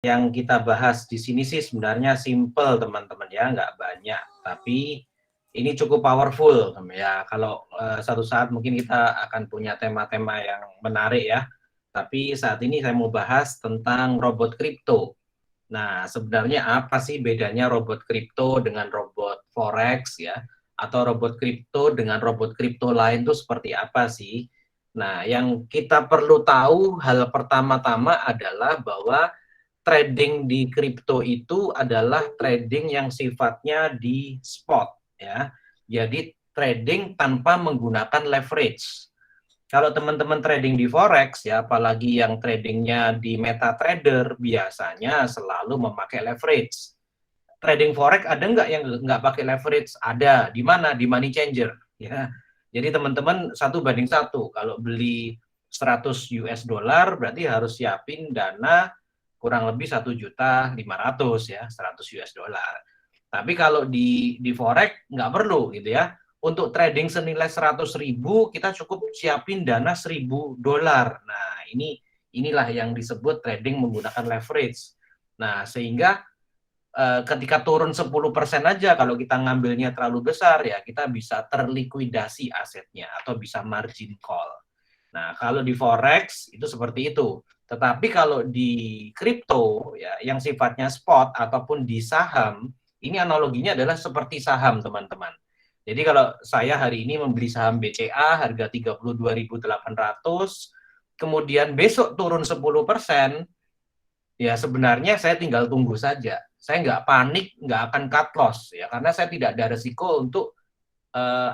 yang kita bahas di sini sih sebenarnya simple teman-teman ya, nggak banyak, tapi ini cukup powerful ya. Kalau satu saat mungkin kita akan punya tema-tema yang menarik ya. Tapi saat ini saya mau bahas tentang robot kripto. Nah, sebenarnya apa sih bedanya robot kripto dengan robot forex ya? Atau robot kripto dengan robot kripto lain itu seperti apa sih? Nah, yang kita perlu tahu hal pertama-tama adalah bahwa trading di kripto itu adalah trading yang sifatnya di spot ya. Jadi trading tanpa menggunakan leverage. Kalau teman-teman trading di forex ya, apalagi yang tradingnya di MetaTrader, biasanya selalu memakai leverage. Trading forex ada nggak yang nggak pakai leverage? Ada. Di mana? Di money changer ya. Jadi teman-teman 1:1. Kalau beli 100 US dollar berarti harus siapin dana kurang lebih 1.500.000 ya, 100 US dollar. Tapi kalau di forex nggak perlu gitu ya. Untuk trading senilai 100.000 kita cukup siapin dana 1.000 dolar. Nah, inilah yang disebut trading menggunakan leverage. Nah, sehingga ketika turun 10% aja kalau kita ngambilnya terlalu besar ya kita bisa terlikuidasi asetnya atau bisa margin call. Nah, kalau di forex itu seperti itu. Tetapi kalau di kripto ya yang sifatnya spot ataupun di saham, ini analoginya adalah seperti saham, teman-teman. Jadi kalau saya hari ini membeli saham BCA harga 32.800, kemudian besok turun 10%, ya sebenarnya saya tinggal tunggu saja. Saya nggak panik, nggak akan cut loss ya karena saya tidak ada resiko untuk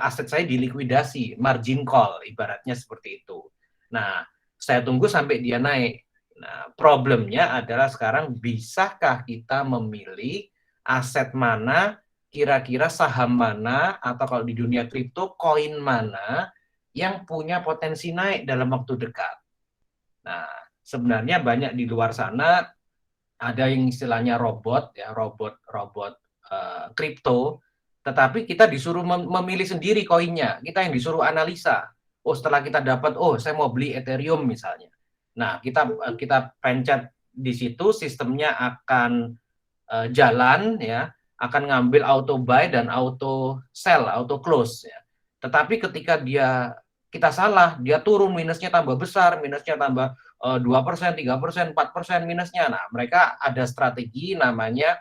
aset saya dilikuidasi, margin call ibaratnya seperti itu. Nah, saya tunggu sampai dia naik. Nah, problemnya adalah sekarang bisakah kita memilih aset mana, kira-kira saham mana, atau kalau di dunia kripto, koin mana yang punya potensi naik dalam waktu dekat. Nah, sebenarnya banyak di luar sana ada yang istilahnya robot ya, robot kripto, tetapi kita disuruh memilih sendiri koinnya, kita yang disuruh analisa. Oh, setelah kita dapat, oh saya mau beli Ethereum misalnya. Nah, kita pencet di situ, sistemnya akan jalan ya, akan ngambil auto buy dan auto sell, auto close ya. Tetapi ketika kita salah, dia turun, minusnya tambah besar, minusnya tambah 2%, 3%, 4% minusnya. Nah, mereka ada strategi namanya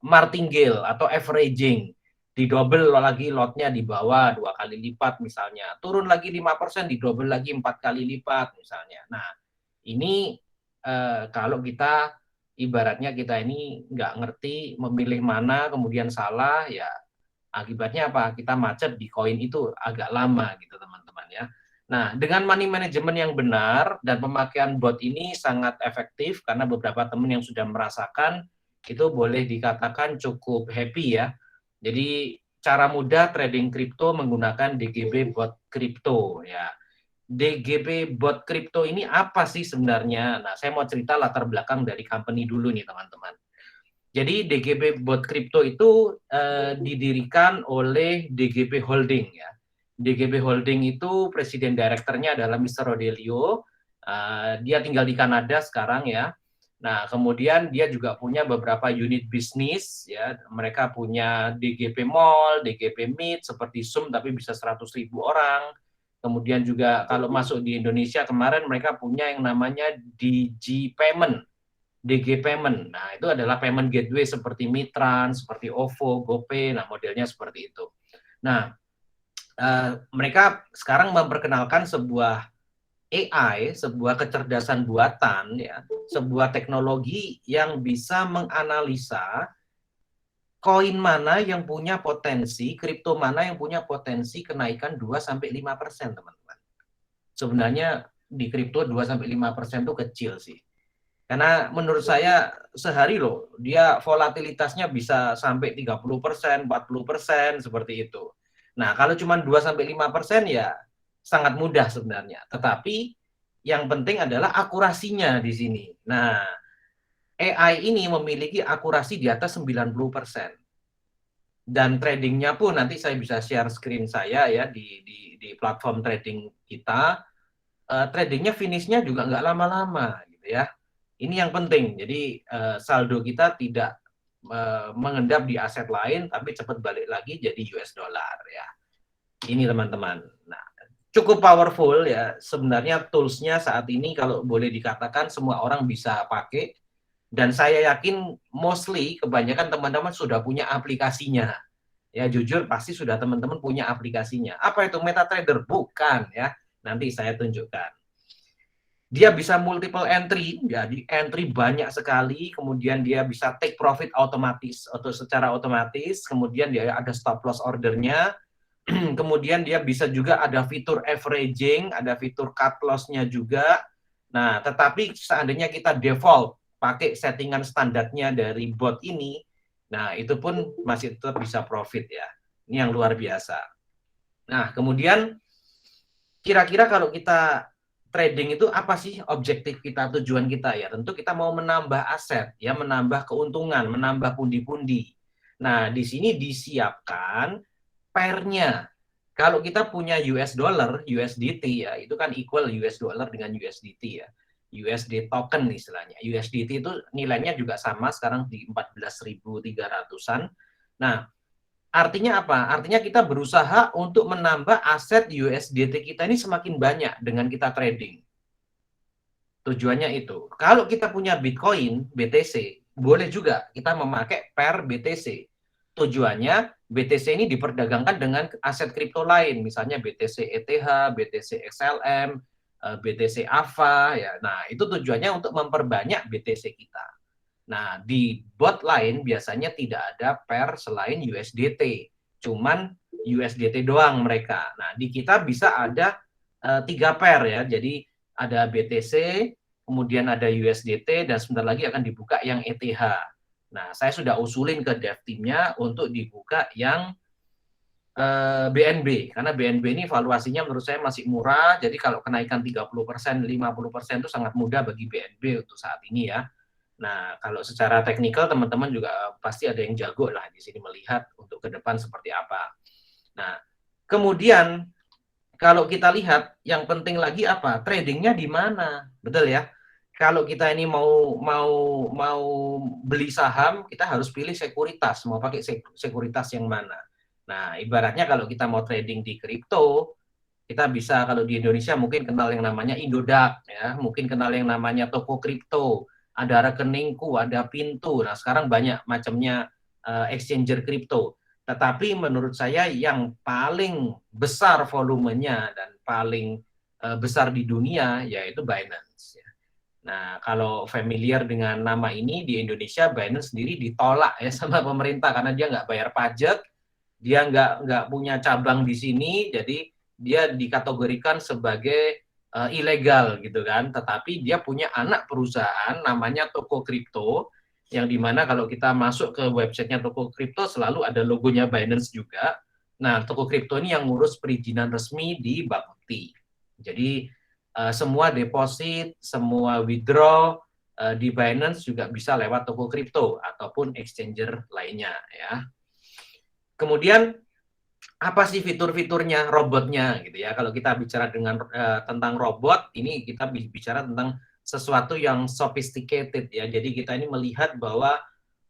martingale atau averaging. Di double lagi lotnya di bawah 2 kali lipat misalnya. Turun lagi 5%, di double lagi 4 kali lipat misalnya. Nah, ini kalau kita ibaratnya kita ini nggak ngerti memilih mana kemudian salah ya akibatnya apa? Kita macet di koin itu agak lama gitu teman-teman ya. Nah, dengan money management yang benar dan pemakaian bot ini sangat efektif karena beberapa teman yang sudah merasakan itu boleh dikatakan cukup happy ya. Jadi cara mudah trading kripto menggunakan DGB bot kripto ya. DGB bot kripto ini apa sih sebenarnya? Nah, saya mau cerita latar belakang dari company dulu nih teman-teman. Jadi DGB Bot Crypto itu didirikan oleh DGB Holding ya. DGB Holding itu presiden direkturnya adalah Mr. Rodelio. Dia tinggal di Kanada sekarang ya. Nah, kemudian dia juga punya beberapa unit bisnis ya. Mereka punya DGP Mall, DGP Meet seperti Zoom tapi bisa 100.000 orang. Kemudian juga kalau masuk di Indonesia kemarin mereka punya yang namanya DG Payment. DG Payment. Nah, itu adalah payment gateway seperti Mitran, seperti OVO, GoPay, nah modelnya seperti itu. Nah, mereka sekarang memperkenalkan sebuah AI, sebuah kecerdasan buatan, ya, sebuah teknologi yang bisa menganalisa koin mana yang punya potensi, kripto mana yang punya potensi kenaikan 2-5%, teman-teman. Sebenarnya di kripto 2-5% itu kecil sih. Karena menurut saya sehari loh, dia volatilitasnya bisa sampai 30%, 40% seperti itu. Nah, kalau cuma 2-5% ya sangat mudah sebenarnya. Tetapi yang penting adalah akurasinya di sini. Nah, AI ini memiliki akurasi di atas 90%. Dan tradingnya pun nanti saya bisa share screen saya ya di platform trading kita. Tradingnya finishnya juga nggak lama-lama gitu ya. Ini yang penting. Jadi saldo kita tidak mengendap di aset lain, tapi cepat balik lagi jadi US dollar ya. Ini teman-teman. Nah, cukup powerful ya. Sebenarnya toolsnya saat ini kalau boleh dikatakan semua orang bisa pakai. Dan saya yakin mostly kebanyakan teman-teman sudah punya aplikasinya. Ya jujur pasti sudah teman-teman punya aplikasinya. Apa itu MetaTrader? Bukan ya. Nanti saya tunjukkan. Dia bisa multiple entry, jadi entry banyak sekali, kemudian dia bisa take profit otomatis atau secara otomatis, kemudian dia ada stop loss ordernya, kemudian dia bisa juga ada fitur averaging, ada fitur cut loss-nya juga. Nah, tetapi seandainya kita default pakai settingan standarnya dari bot ini, nah itu pun masih tetap bisa profit ya. Ini yang luar biasa. Nah, kemudian kira-kira kalau kita trading itu apa sih objektif kita, tujuan kita ya? Tentu kita mau menambah aset, ya menambah keuntungan, menambah pundi-pundi. Nah, di sini disiapkan pairnya. Kalau kita punya US dollar, USDT ya, itu kan equal US dollar dengan USDT ya. USD token istilahnya. USDT itu nilainya juga sama sekarang di 14.300-an. Nah, artinya apa? Artinya kita berusaha untuk menambah aset USDT kita ini semakin banyak dengan kita trading. Tujuannya itu. Kalau kita punya Bitcoin, BTC, boleh juga kita memakai pair BTC. Tujuannya BTC ini diperdagangkan dengan aset kripto lain, misalnya BTC ETH, BTC XLM, BTC AVA ya. Nah, itu tujuannya untuk memperbanyak BTC kita. Nah, di bot lain biasanya tidak ada pair selain USDT. Cuman USDT doang mereka. Nah, di kita bisa ada 3 pair ya. Jadi ada BTC, kemudian ada USDT, dan sebentar lagi akan dibuka yang ETH. Nah, saya sudah usulin ke dev team-nya untuk dibuka yang BNB, karena BNB ini valuasinya menurut saya masih murah, jadi kalau kenaikan 30%, 50% itu sangat mudah bagi BNB untuk saat ini ya. Nah, kalau secara teknikal teman-teman juga pasti ada yang jago lah di sini melihat untuk ke depan seperti apa. Nah, kemudian kalau kita lihat yang penting lagi apa? Tradingnya di mana? Betul ya? Kalau kita ini mau beli saham, kita harus pilih sekuritas, mau pakai sekuritas yang mana. Nah, ibaratnya kalau kita mau trading di kripto, kita bisa kalau di Indonesia mungkin kenal yang namanya Indodax ya, mungkin kenal yang namanya toko kripto, ada rekeningku, ada Pintu. Nah, sekarang banyak macamnya exchanger kripto. Tetapi menurut saya yang paling besar volumenya dan paling besar di dunia yaitu Binance. Ya. Nah, kalau familiar dengan nama ini di Indonesia, Binance sendiri ditolak ya sama pemerintah karena dia nggak bayar pajak, dia nggak punya cabang di sini, jadi dia dikategorikan sebagai ilegal gitu kan. Tetapi dia punya anak perusahaan namanya Toko Kripto, yang dimana kalau kita masuk ke websitenya Toko Kripto selalu ada logonya Binance juga. Nah, Toko Kripto ini yang ngurus perizinan resmi di Bapepti. Jadi semua deposit, semua withdraw di Binance juga bisa lewat Toko Kripto ataupun exchanger lainnya ya. Kemudian apa sih fitur-fiturnya, robotnya gitu ya. Kalau kita bicara tentang robot, ini kita bicara tentang sesuatu yang sophisticated ya. Jadi kita ini melihat bahwa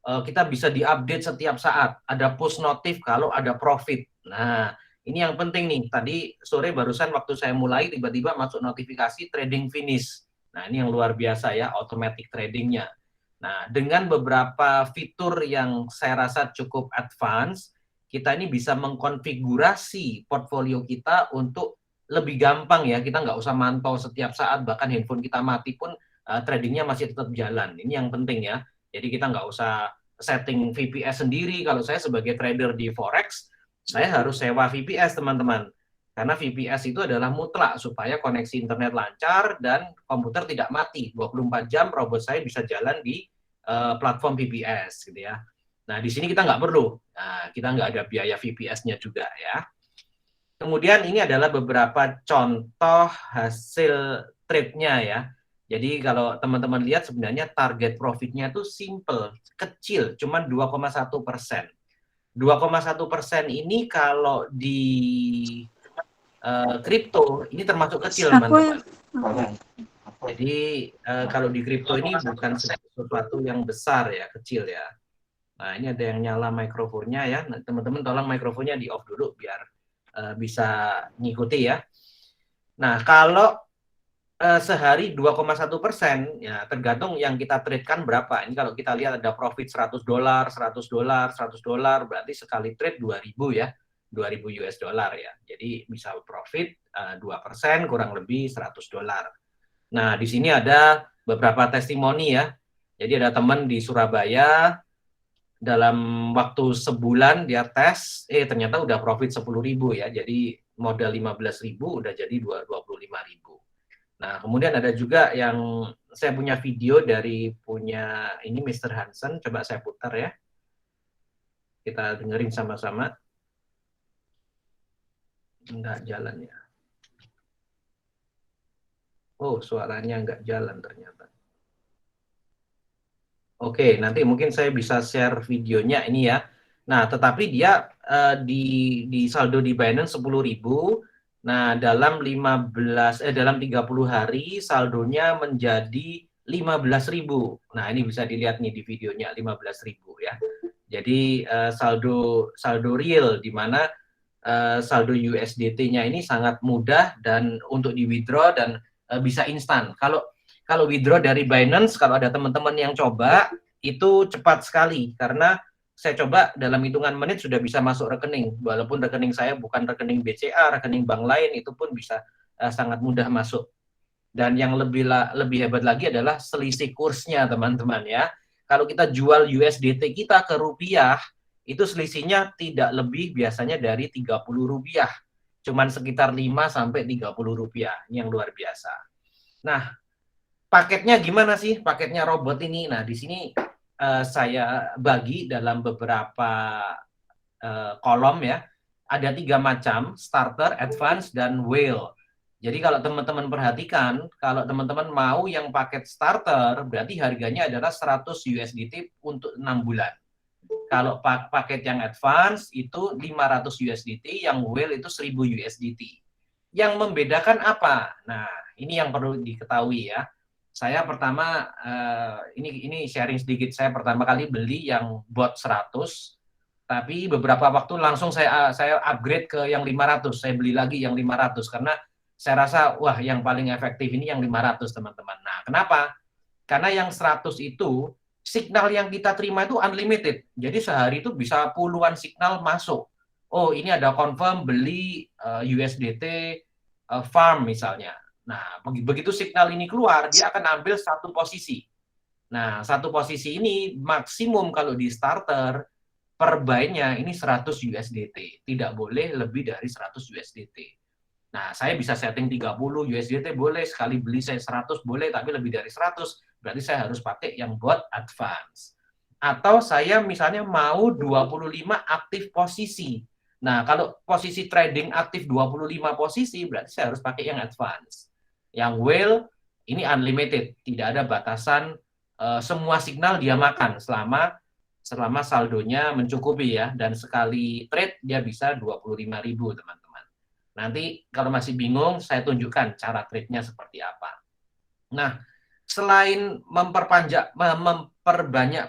kita bisa diupdate setiap saat. Ada push notif kalau ada profit. Nah, ini yang penting nih. Tadi sore barusan waktu saya mulai tiba-tiba masuk notifikasi trading finish. Nah, ini yang luar biasa ya, automatic tradingnya. Nah, dengan beberapa fitur yang saya rasa cukup advance, kita ini bisa mengkonfigurasi portfolio kita untuk lebih gampang ya. Kita nggak usah mantau setiap saat, bahkan handphone kita mati pun tradingnya masih tetap jalan. Ini yang penting ya. Jadi kita nggak usah setting VPS sendiri. Kalau saya sebagai trader di Forex, saya harus sewa VPS teman-teman. Karena VPS itu adalah mutlak supaya koneksi internet lancar dan komputer tidak mati. 24 jam robot saya bisa jalan di platform VPS gitu ya. Nah, di sini kita nggak perlu. Nah, kita nggak ada biaya VPS-nya juga ya. Kemudian ini adalah beberapa contoh hasil trade-nya ya. Jadi kalau teman-teman lihat sebenarnya target profit-nya itu simple, kecil, cuma 2,1%. 2,1% ini kalau di kripto ini termasuk kecil teman-teman. Jadi kalau di kripto ini bukan sesuatu yang besar ya, kecil ya. Nah, ini ada yang nyala mikrofonnya ya. Nah, teman-teman tolong mikrofonnya di off dulu biar bisa ngikuti ya. Nah, kalau sehari 2,1%, ya tergantung yang kita trade-kan berapa. Ini kalau kita lihat ada profit $100, $100, $100, berarti sekali trade 2.000 ya. 2.000 US dollar ya. Jadi bisa profit 2% kurang lebih $100. Nah, di sini ada beberapa testimoni ya. Jadi ada teman di Surabaya dalam waktu sebulan dia tes, ternyata udah profit 10.000 ya. Jadi modal 15.000 udah jadi 25.000. Nah, kemudian ada juga yang saya punya video dari punya ini Mr. Hansen, coba saya putar ya. Kita dengerin sama-sama. Enggak jalan ya. Oh, suaranya enggak jalan ternyata. Oke, nanti mungkin saya bisa share videonya ini ya. Nah, tetapi dia di saldo di Binance 10.000. Nah, dalam 30 hari saldonya menjadi 15.000. Nah, ini bisa dilihat nih di videonya 15.000 ya. Jadi saldo real di mana saldo USDT-nya ini sangat mudah dan untuk di withdraw dan bisa instan. Kalau withdraw dari Binance, kalau ada teman-teman yang coba, itu cepat sekali. Karena saya coba dalam hitungan menit sudah bisa masuk rekening. Walaupun rekening saya bukan rekening BCA, rekening bank lain, itu pun bisa sangat mudah masuk. Dan yang lebih hebat lagi adalah selisih kursnya, teman-teman ya. Kalau kita jual USDT kita ke rupiah, itu selisihnya tidak lebih biasanya dari 30 rupiah. Cuman sekitar 5 sampai 30 rupiah. Ini yang luar biasa. Nah, paketnya gimana sih? Paketnya robot ini. Nah, di sini saya bagi dalam beberapa kolom ya. Ada 3 macam, starter, advance, dan whale. Jadi kalau teman-teman perhatikan, kalau teman-teman mau yang paket starter, berarti harganya adalah 100 USDT untuk 6 bulan. Kalau paket yang advance itu 500 USDT, yang whale itu 1000 USDT. Yang membedakan apa? Nah, ini yang perlu diketahui ya. Saya pertama ini sharing sedikit. Saya pertama kali beli yang bot 100, tapi beberapa waktu langsung saya upgrade ke yang 500. Saya beli lagi yang 500 karena saya rasa wah yang paling efektif ini yang 500, teman-teman. Nah, kenapa? Karena yang 100 itu signal yang kita terima itu unlimited. Jadi sehari itu bisa puluhan signal masuk. Oh, ini ada confirm beli USDT farm misalnya. Nah, begitu signal ini keluar, dia akan ambil satu posisi. Nah, satu posisi ini maksimum kalau di starter per buy-nya ini 100 USDT. Tidak boleh lebih dari 100 USDT. Nah, saya bisa setting 30 USDT boleh, sekali beli saya 100 boleh, tapi lebih dari 100 berarti saya harus pakai yang bot advance. Atau saya misalnya mau 25 aktif posisi. Nah, kalau posisi trading aktif 25 posisi berarti saya harus pakai yang advance. Yang whale ini unlimited, tidak ada batasan, semua signal dia makan selama saldonya mencukupi ya, dan sekali trade dia bisa 25.000, teman-teman. Nanti kalau masih bingung saya tunjukkan cara trade-nya seperti apa. Nah, selain memperbanyak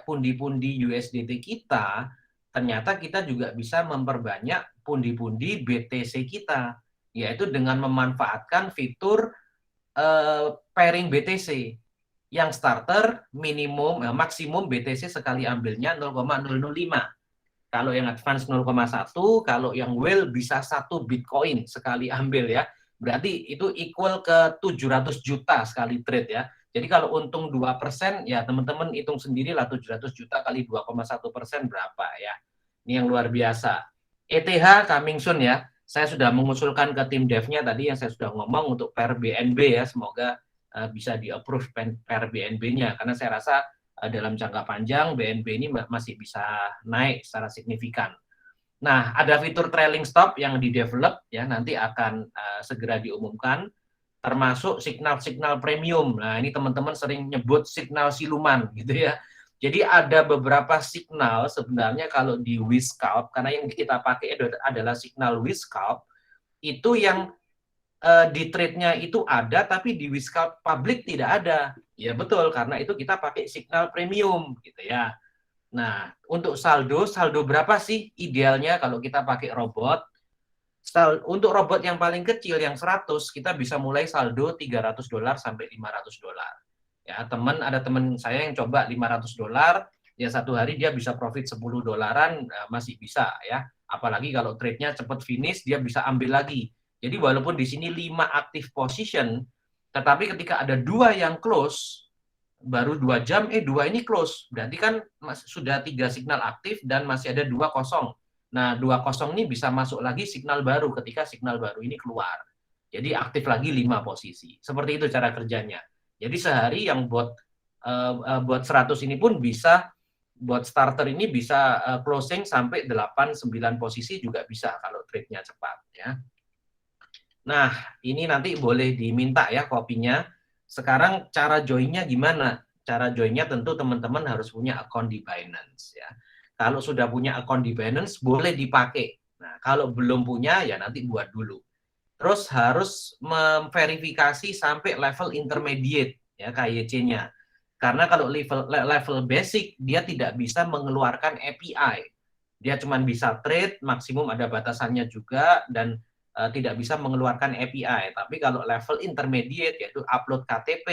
pundi-pundi USDT kita, ternyata kita juga bisa memperbanyak pundi-pundi BTC kita, yaitu dengan memanfaatkan fitur pairing BTC. Yang starter maksimum BTC sekali ambilnya 0,005. Kalau yang advance 0,1, kalau yang whale bisa 1 Bitcoin sekali ambil ya. Berarti itu equal ke 700 juta sekali trade ya. Jadi kalau untung 2%, ya teman-teman hitung sendirilah 700 juta kali 2,1% berapa ya. Ini yang luar biasa. ETH coming soon ya. Saya sudah mengusulkan ke tim dev-nya tadi yang saya sudah ngomong untuk per BNB ya. Semoga bisa di-approve per BNB-nya. Karena saya rasa dalam jangka panjang BNB ini masih bisa naik secara signifikan. Nah, ada fitur trailing stop yang di-develop ya, nanti akan segera diumumkan, termasuk signal-signal premium. Nah, ini teman-teman sering nyebut signal siluman gitu ya. Jadi ada beberapa signal sebenarnya kalau di Whiscalp, karena yang kita pakai adalah signal Whiscalp, itu yang di trade-nya itu ada, tapi di Wiscount Public tidak ada. Ya betul, karena itu kita pakai signal premium gitu ya. Nah, untuk saldo berapa sih idealnya kalau kita pakai robot? Untuk robot yang paling kecil yang 100, kita bisa mulai saldo $300 sampai $500. Ya, ada teman saya yang coba $500, ya satu hari dia bisa profit $10, masih bisa ya. Apalagi kalau trade-nya cepat finish, dia bisa ambil lagi. Jadi walaupun di sini 5 active position, tetapi ketika ada 2 yang close, baru 2 jam, 2 ini close. Berarti kan sudah 3 signal aktif dan masih ada 2 kosong. Nah, 2 kosong ini bisa masuk lagi signal baru ketika signal baru ini keluar. Jadi aktif lagi 5 posisi. Seperti itu cara kerjanya. Jadi sehari yang buat 100 ini pun bisa, buat starter ini bisa closing sampai 8-9 posisi juga bisa kalau trade-nya cepat ya. Nah, ini nanti boleh diminta ya kopinya. Sekarang cara join-nya gimana? Cara join-nya tentu teman-teman harus punya akun di Binance ya. Kalau sudah punya akun di Binance boleh dipakai. Nah, kalau belum punya ya nanti buat dulu. Terus harus memverifikasi sampai level intermediate ya KYC-nya. Karena kalau level basic dia tidak bisa mengeluarkan API. Dia cuma bisa trade, maksimum ada batasannya juga dan tidak bisa mengeluarkan API. Tapi kalau level intermediate yaitu upload KTP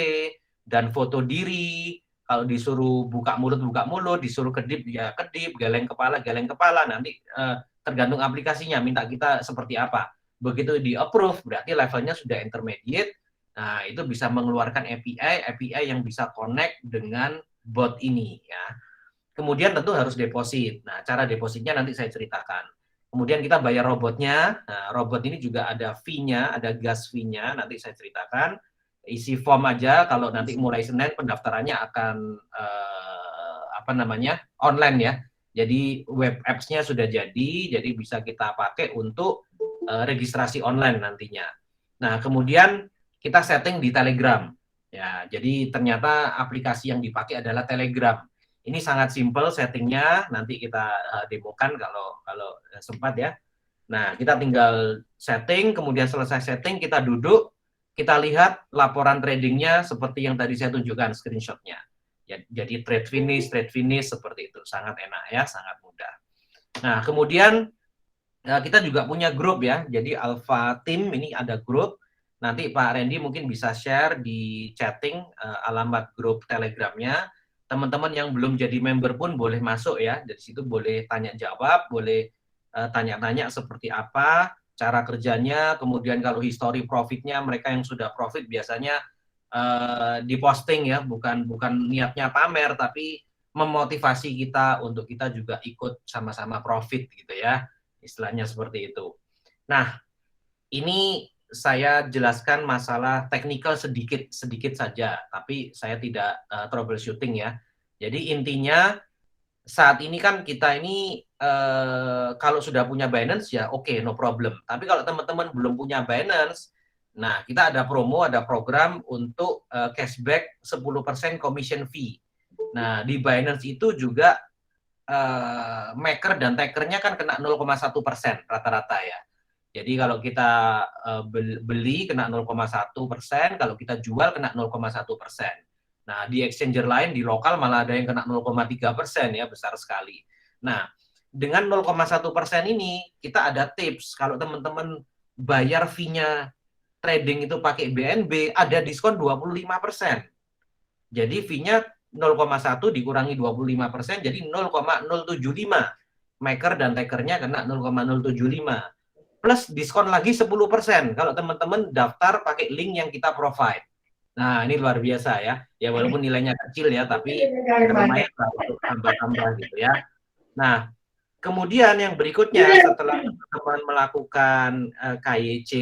dan foto diri, kalau disuruh buka mulut, disuruh kedip ya kedip, geleng kepala, nanti tergantung aplikasinya minta kita seperti apa. Begitu di approve berarti levelnya sudah intermediate. Nah, itu bisa mengeluarkan API yang bisa connect dengan bot ini ya. Kemudian tentu harus deposit. Nah, cara depositnya nanti saya ceritakan. Kemudian kita bayar robotnya. Nah, robot ini juga ada fee-nya, ada gas fee-nya, nanti saya ceritakan. Isi form aja, kalau nanti mulai Senin pendaftarannya akan online ya. Jadi web apps-nya sudah jadi bisa kita pakai untuk registrasi online nantinya. Nah, kemudian kita setting di Telegram. Ya, jadi ternyata aplikasi yang dipakai adalah Telegram. Ini sangat simple settingnya, nanti kita demokan kalau sempat ya. Nah, kita tinggal setting, kemudian selesai setting, kita duduk, kita lihat laporan tradingnya seperti yang tadi saya tunjukkan screenshotnya. Jadi trade finish seperti itu, sangat enak ya, sangat mudah. Nah, kemudian kita juga punya grup ya, jadi Alpha Team ini ada grup. Nanti Pak Randy mungkin bisa share di chatting alamat grup Telegramnya. Teman-teman yang belum jadi member pun boleh masuk ya, dari situ boleh tanya jawab, boleh tanya-tanya seperti apa cara kerjanya, kemudian kalau history profitnya, mereka yang sudah profit biasanya diposting ya, bukan niatnya pamer, tapi memotivasi kita untuk kita juga ikut sama-sama profit gitu ya, istilahnya seperti itu. Nah, ini saya jelaskan masalah teknikal sedikit saja, tapi saya tidak troubleshooting ya. Jadi intinya saat ini kan kita ini kalau sudah punya Binance ya oke, no problem. Tapi kalau teman-teman belum punya Binance, nah kita ada promo, ada program untuk cashback 10% commission fee. Nah di Binance itu juga maker dan takernya kan kena 0,1% rata-rata ya. Jadi kalau kita beli kena 0,1%, kalau kita jual kena 0,1%. Nah, di exchanger lain, di lokal malah ada yang kena 0,3% ya, besar sekali. Nah, dengan 0,1% ini, kita ada tips. Kalau teman-teman bayar fee-nya trading itu pakai BNB, ada diskon 25%. Jadi fee-nya 0,1 dikurangi 25%, jadi 0,075. Maker dan takernya kena 0,075. Plus diskon lagi 10% kalau teman-teman daftar pakai link yang kita provide. Nah, ini luar biasa ya. Ya walaupun nilainya kecil ya, tapi lumayan untuk tambah-tambah gitu ya. Nah, kemudian yang berikutnya setelah teman-teman melakukan KYC,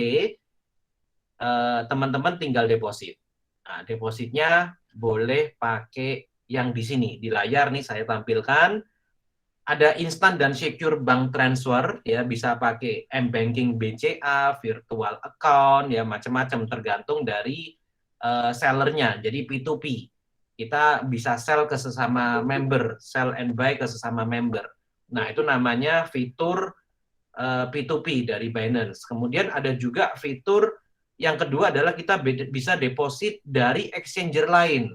teman-teman tinggal deposit. Nah, depositnya boleh pakai yang di sini, di layar nih saya tampilkan. Ada instant dan secure bank transfer ya, bisa pakai m-banking BCA, virtual account ya, macam-macam tergantung dari sellernya. Jadi P2P. Kita bisa sell ke sesama member, sell and buy ke sesama member. Nah, itu namanya fitur P2P dari Binance. Kemudian ada juga fitur Yang kedua adalah kita bisa deposit dari exchanger lain.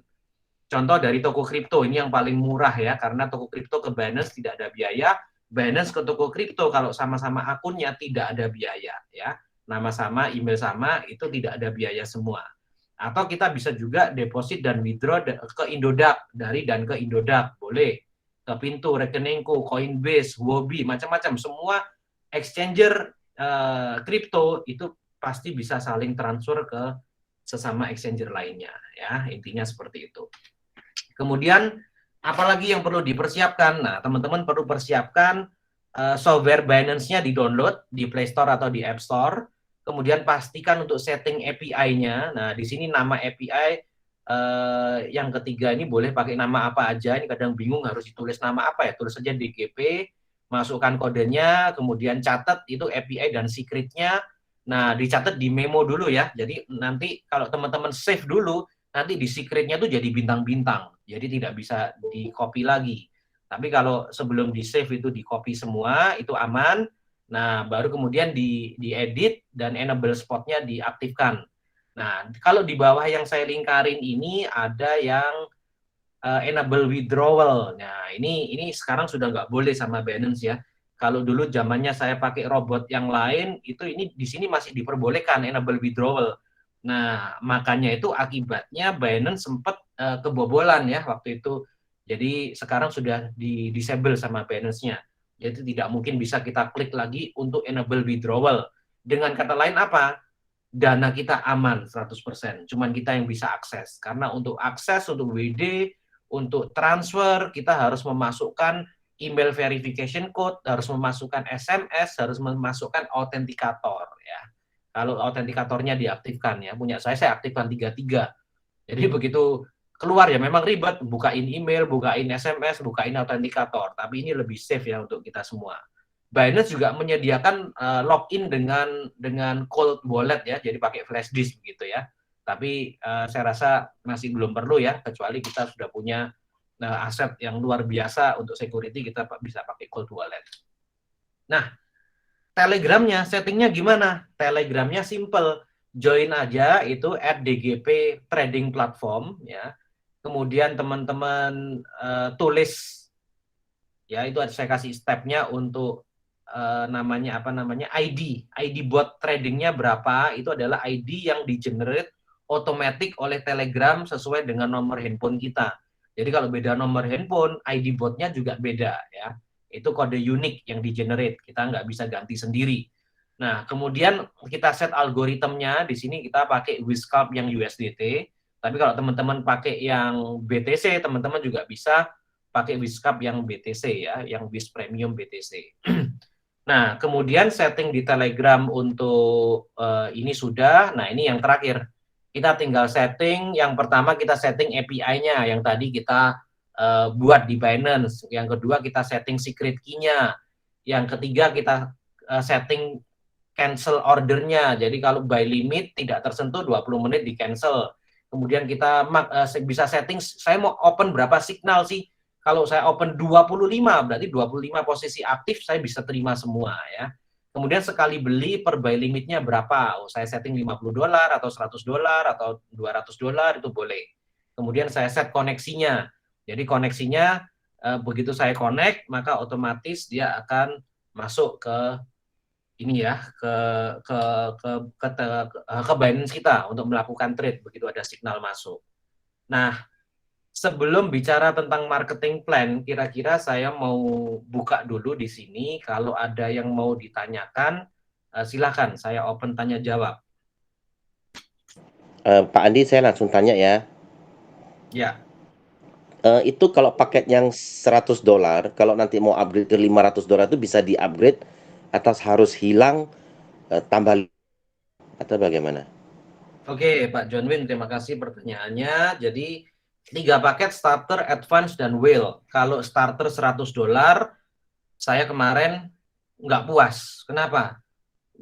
Contoh dari toko kripto, ini yang paling murah ya, karena toko kripto ke Binance tidak ada biaya, Binance ke toko kripto kalau sama-sama akunnya tidak ada biaya ya. Nama sama, email sama, itu tidak ada biaya semua. Atau kita bisa juga deposit dan withdraw ke Indodax, dari dan ke Indodax, boleh. Ke Pintu, Rekeningku, Coinbase, Huobi, macam-macam. Semua exchanger kripto itu pasti bisa saling transfer ke sesama exchanger lainnya ya. Intinya seperti itu. Kemudian apalagi yang perlu dipersiapkan? Nah, teman-teman perlu persiapkan software Binance-nya di-download di Play Store atau di App Store. Kemudian pastikan untuk setting API-nya. Nah, di sini nama API yang ketiga ini boleh pakai nama apa aja. Ini kadang bingung harus ditulis nama apa ya. Tulis saja DGP, masukkan kodenya, kemudian catat itu API dan secret-nya. Nah, dicatat di memo dulu ya. Jadi nanti kalau teman-teman save dulu, nanti di secret-nya tuh jadi bintang-bintang. Jadi tidak bisa di-copy lagi. Tapi kalau sebelum di-save itu di-copy semua, itu aman. Nah, baru kemudian di-edit dan enable spot-nya diaktifkan. Nah, kalau di bawah yang saya lingkarin ini ada yang enable withdrawal. Nah, ini sekarang sudah nggak boleh sama Binance ya. Kalau dulu zamannya saya pakai robot yang lain, itu ini di sini masih diperbolehkan enable withdrawal. Nah, makanya itu akibatnya Binance sempat kebobolan ya waktu itu. Jadi sekarang sudah di-disable sama Binance-nya. Jadi tidak mungkin bisa kita klik lagi untuk enable withdrawal. Dengan kata lain apa? Dana kita aman 100%. Cuman kita yang bisa akses. Karena untuk akses, untuk WD, untuk transfer, kita harus memasukkan email verification code, harus memasukkan SMS, harus memasukkan autentikator ya. Kalau autentikatornya diaktifkan ya, punya saya aktifkan 33. Jadi begitu keluar ya memang ribet, bukain email, bukain SMS, bukain autentikator, tapi ini lebih safe ya untuk kita semua. Binance juga menyediakan login dengan cold wallet ya, jadi pakai flash disk begitu ya. Tapi saya rasa masih belum perlu ya, kecuali kita sudah punya aset yang luar biasa untuk security, kita bisa pakai cold wallet. Nah, Telegramnya, settingnya gimana? Telegramnya simple, join aja itu @dgp trading platform ya. Kemudian teman-teman tulis ya, itu saya kasih stepnya untuk namanya apa namanya ID bot tradingnya berapa, itu adalah ID yang di-generate otomatis oleh Telegram sesuai dengan nomor handphone kita. Jadi kalau beda nomor handphone, ID botnya juga beda ya. Itu kode unik yang di-generate, kita nggak bisa ganti sendiri. Nah, kemudian kita set algoritmnya, di sini kita pakai Whiscalp yang USDT, tapi kalau teman-teman pakai yang BTC, teman-teman juga bisa pakai Whiscalp yang BTC ya, yang Wish Premium BTC. Nah, kemudian setting di Telegram untuk ini sudah. Nah, ini yang terakhir. Kita tinggal setting, yang pertama kita setting API-nya, yang tadi kita buat di Binance. Yang kedua kita setting secret key-nya. Yang ketiga kita setting cancel ordernya. Jadi kalau buy limit tidak tersentuh 20 menit di cancel. Kemudian kita bisa setting, saya mau open berapa signal sih. Kalau saya open 25, berarti 25 posisi aktif saya bisa terima semua ya. Kemudian sekali beli per buy limitnya berapa? Saya setting $50 atau $100 atau $200 itu boleh. Kemudian saya set koneksinya. Jadi koneksinya begitu saya connect, maka otomatis dia akan masuk ke ini ya, ke Binance kita untuk melakukan trade begitu ada signal masuk. Nah, sebelum bicara tentang marketing plan, kira-kira saya mau buka dulu di sini. Kalau ada yang mau ditanyakan, silakan. Saya open tanya jawab. Pak Andi, saya langsung tanya ya. Ya. Itu kalau paket yang $100, kalau nanti mau upgrade ke $500 itu bisa di-upgrade atau harus hilang tambah atau bagaimana? Oke, Pak John Win, terima kasih pertanyaannya. Jadi 3 paket starter, advance, dan whale. Kalau starter $100, saya kemarin nggak puas. Kenapa?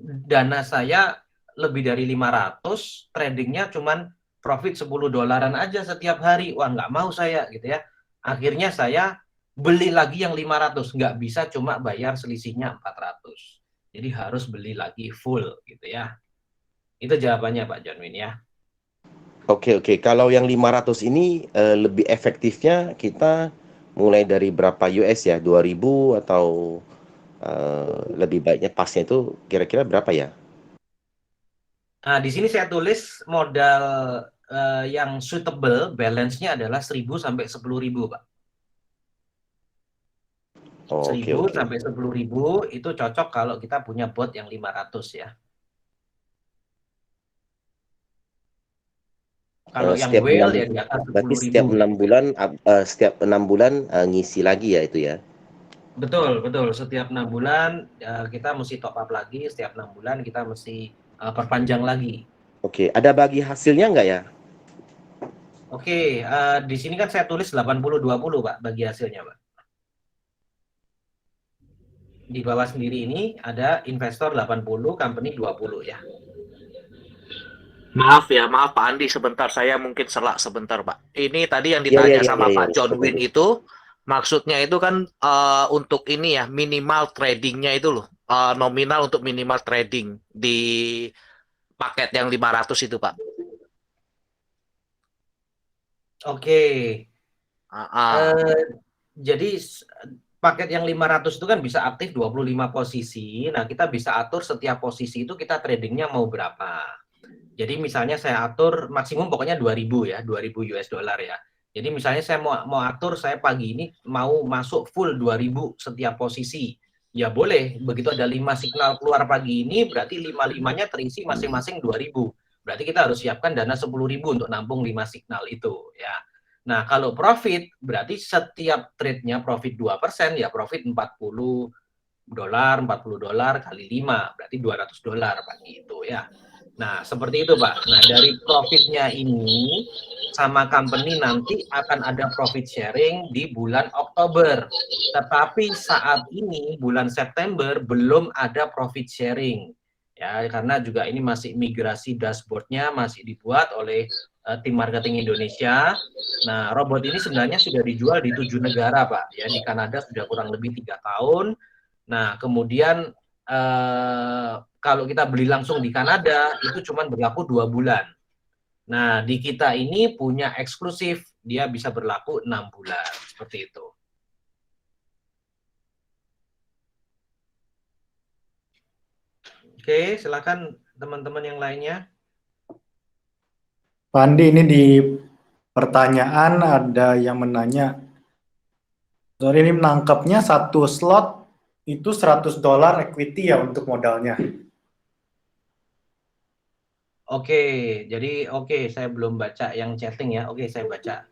Dana saya lebih dari 500, tradingnya cuman profit $10 aja setiap hari. Wah, nggak mau saya gitu ya. Akhirnya saya beli lagi yang 500, nggak bisa cuma bayar selisihnya 400. Jadi harus beli lagi full gitu ya. Itu jawabannya Pak Jonwin ya. Oke, oke. Kalau yang 500 ini lebih efektifnya kita mulai dari berapa US ya? 2000 atau lebih baiknya pasnya itu kira-kira berapa ya? Nah, di sini saya tulis modal yang suitable balance-nya adalah 1.000 sampai 10.000, Pak. Oh, oke, 1.000 oke. sampai 10.000 itu cocok kalau kita punya bot yang 500 ya. Kalau yang Setiap whale 6 ya di atas berarti 10.000 gitu. setiap 6 bulan ngisi lagi ya itu ya. Betul, betul. Setiap 6 bulan kita mesti top up lagi, setiap 6 bulan kita mesti perpanjang lagi. Oke, ada bagi hasilnya nggak ya? Oke, di sini kan saya tulis 80-20 Pak bagi hasilnya, Pak. Di bawah sendiri ini ada investor 80, company 20 ya. Maaf ya, maaf Pak Andi, sebentar saya mungkin selak sebentar Pak. Ini tadi yang Iya, iya, ditanya iya, iya, sama iya. Pak John Win itu, maksudnya itu kan untuk ini ya, minimal tradingnya itu loh. Nominal untuk minimal trading di paket yang 500 itu Pak. Oke. Ah, ah. Eh, jadi paket yang 500 itu kan bisa aktif 25 posisi. Nah, kita bisa atur setiap posisi itu kita tradingnya mau berapa. Jadi misalnya saya atur maksimum pokoknya 2000 ya, 2000 US dollar ya. Jadi misalnya saya mau atur saya pagi ini mau masuk full 2000 setiap posisi. Ya boleh, begitu ada 5 signal keluar pagi ini berarti 5-5-nya terisi masing-masing 2000. Berarti kita harus siapkan dana 10.000 untuk nampung 5 signal itu ya. Nah, kalau profit berarti setiap trade-nya profit 2%, ya profit 40 dolar kali 5 berarti 200 dolar pagi itu ya. Nah, seperti itu, Pak. Nah, dari profitnya ini sama company nanti akan ada profit sharing di bulan Oktober. Tetapi saat ini bulan September belum ada profit sharing. Ya, karena juga ini masih migrasi dashboardnya masih dibuat oleh tim marketing Indonesia. Nah, robot ini sebenarnya sudah dijual di 7 negara, Pak. Ya, di Kanada sudah kurang lebih 3 tahun. Nah, kemudian kalau kita beli langsung di Kanada itu cuma berlaku 2 bulan. Nah, di kita ini punya eksklusif, dia bisa berlaku 6 bulan seperti itu. Oke, silakan teman-teman yang lainnya. Pak Andi, ini di pertanyaan ada yang menanya, sorry ini menangkapnya satu slot itu 100 dolar equity ya untuk modalnya. Oke, jadi saya belum baca yang chatting ya. Oke, saya baca.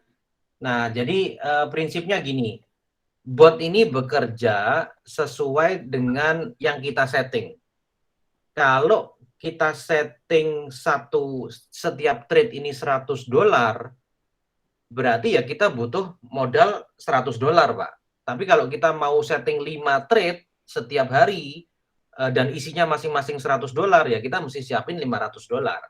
Nah, jadi prinsipnya gini, bot ini bekerja sesuai dengan yang kita setting. Kalau kita setting setiap trade ini 100 dolar, berarti ya kita butuh modal 100 dolar, Pak. Tapi kalau kita mau setting 5 trade setiap hari dan isinya masing-masing 100 dolar, ya kita mesti siapin 500 dolar.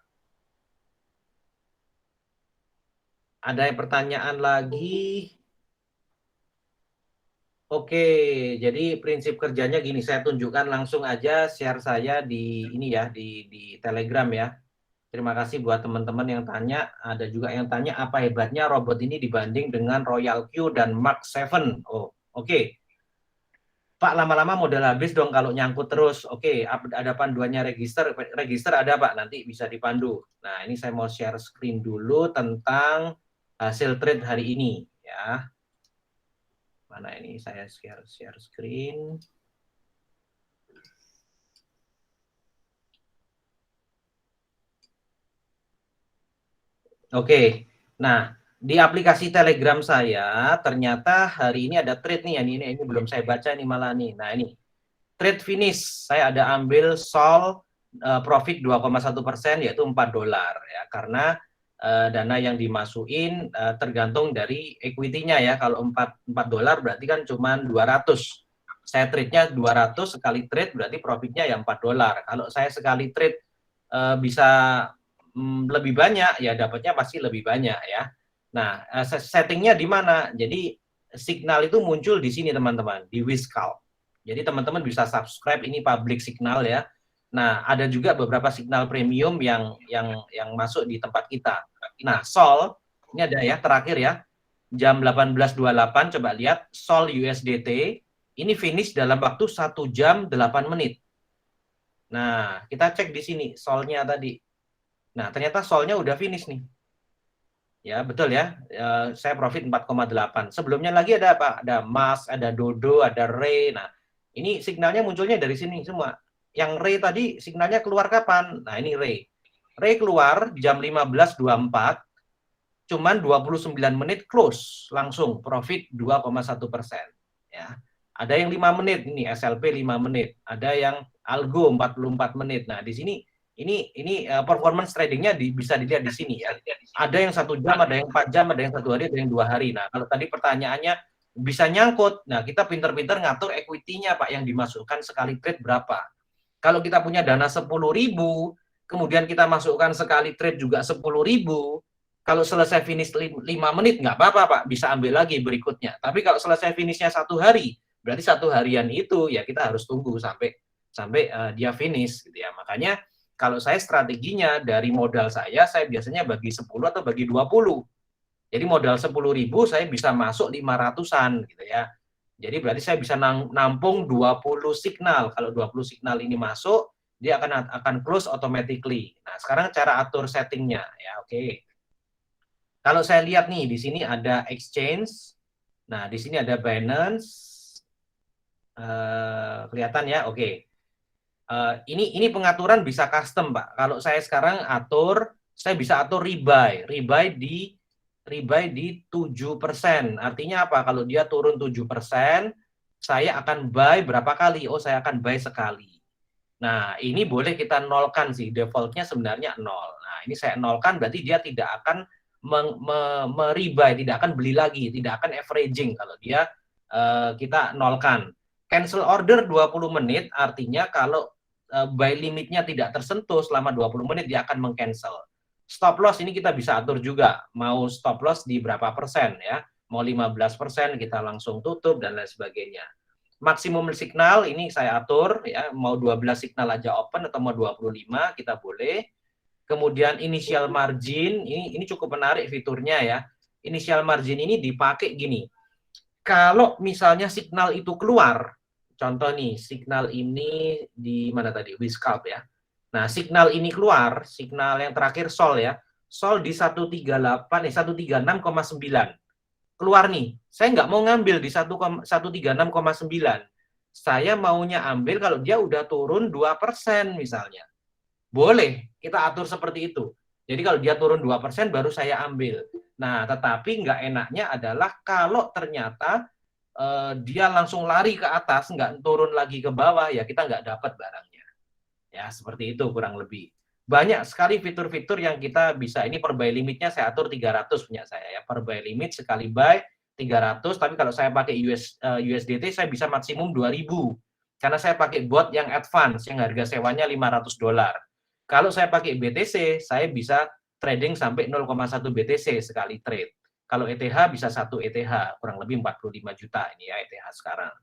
Ada pertanyaan lagi? Oke, jadi prinsip kerjanya gini, saya tunjukkan langsung aja share saya di ini ya, di Telegram ya. Terima kasih buat teman-teman yang tanya. Ada juga yang tanya apa hebatnya robot ini dibanding dengan Royal Q dan Mark 7. Oh, oke. Pak, lama-lama modal habis dong kalau nyangkut terus. Oke, ada panduannya register. Register ada Pak, nanti bisa dipandu. Nah, ini saya mau share screen dulu tentang hasil trade hari ini ya. Mana ini saya share screen. Oke, nah di aplikasi Telegram saya ternyata hari ini ada trade nih, ini belum saya baca nih malah nih. Nah ini trade finish, saya ada ambil sol profit 2,1% yaitu 4 dolar ya, karena dana yang dimasukin tergantung dari equity-nya ya. Kalau 4 dolar berarti kan cuma 200. Saya trade-nya 200 sekali trade berarti profitnya ya 4 dolar. Kalau saya sekali trade bisa lebih banyak ya dapatnya pasti lebih banyak ya. Nah, settingnya di mana? Jadi signal itu muncul di sini teman-teman, di Wizcalc. Jadi teman-teman bisa subscribe, ini public signal ya. Nah, ada juga beberapa signal premium yang masuk di tempat kita. Nah, Sol ini ada ya terakhir ya, jam 18.28 coba lihat Sol USDT ini finish dalam waktu 1 jam 8 menit. Nah, kita cek di sini Solnya tadi. Nah, ternyata Solnya udah finish nih. Ya, betul ya. Saya profit 4,8. Sebelumnya lagi ada apa? Ada Mas, ada Dodo, ada Ray. Nah, ini signalnya munculnya dari sini semua. Yang Ray tadi signalnya keluar kapan? Nah, ini Ray. Ray keluar jam 15.24, cuman 29 menit close, langsung profit 2,1%. Ya. Ada yang 5 menit, ini SLP 5 menit. Ada yang Algo 44 menit. Nah, di sini ini performance tradingnya bisa dilihat di sini ya. Ada yang 1 jam, ada yang 4 jam, ada yang 1 hari, ada yang 2 hari. Nah, kalau tadi pertanyaannya bisa nyangkut. Nah, kita pinter-pinter ngatur equity-nya, Pak, yang dimasukkan sekali trade berapa. Kalau kita punya dana 10.000, kemudian kita masukkan sekali trade juga 10.000, kalau selesai finish 5 menit nggak apa-apa, Pak, bisa ambil lagi berikutnya. Tapi kalau selesai finishnya 1 hari, berarti 1 harian itu ya kita harus tunggu sampai dia finish gitu ya. Makanya kalau saya strateginya dari modal saya biasanya bagi 10 atau bagi 20. Jadi modal 10.000 saya bisa masuk 500-an gitu ya. Jadi berarti saya bisa nampung 20 signal. Kalau 20 signal ini masuk, dia akan close automatically. Nah, sekarang cara atur settingnya ya, oke. Kalau saya lihat nih di sini ada exchange. Nah, di sini ada Binance. Kelihatan ya, oke. Ini pengaturan bisa custom, Pak. Kalau saya sekarang atur, saya bisa atur rebuy di 7%. Artinya apa? Kalau dia turun 7%, saya akan buy berapa kali? Oh, saya akan buy sekali. Nah, ini boleh kita nolkan sih. Defaultnya sebenarnya 0. Nah, ini saya nolkan berarti dia tidak akan merebuy, tidak akan beli lagi, tidak akan averaging kalau dia kita nolkan. Cancel order 20 menit artinya kalau buy limitnya tidak tersentuh selama 20 menit dia akan meng-cancel. Stop loss ini kita bisa atur juga, mau stop loss di berapa persen ya, mau 15% kita langsung tutup dan lain sebagainya. Maksimum signal ini saya atur ya, mau 12 signal aja open atau mau 25 kita boleh. Kemudian initial margin ini cukup menarik fiturnya ya. Initial margin ini dipakai gini. Kalau misalnya signal itu keluar, contoh nih, signal ini di mana tadi? Wiscalp ya. Nah, signal ini keluar, signal yang terakhir Sol ya. Sol di 136,9. Keluar nih. Saya nggak mau ngambil di 136,9. Saya maunya ambil kalau dia udah turun 2% misalnya. Boleh, kita atur seperti itu. Jadi kalau dia turun 2% baru saya ambil. Nah, tetapi nggak enaknya adalah kalau ternyata dia langsung lari ke atas, nggak turun lagi ke bawah, ya kita nggak dapat barangnya. Ya, seperti itu kurang lebih. Banyak sekali fitur-fitur yang kita bisa, ini per buy limitnya saya atur 300 punya saya ya. Per buy limit sekali buy 300, tapi kalau saya pakai USDT saya bisa maksimum 2.000. Karena saya pakai bot yang advance, yang harga sewanya $500. Kalau saya pakai BTC, saya bisa trading sampai 0,1 BTC sekali trade. Kalau ETH bisa 1 ETH, kurang lebih 45 juta ini ya ETH sekarang.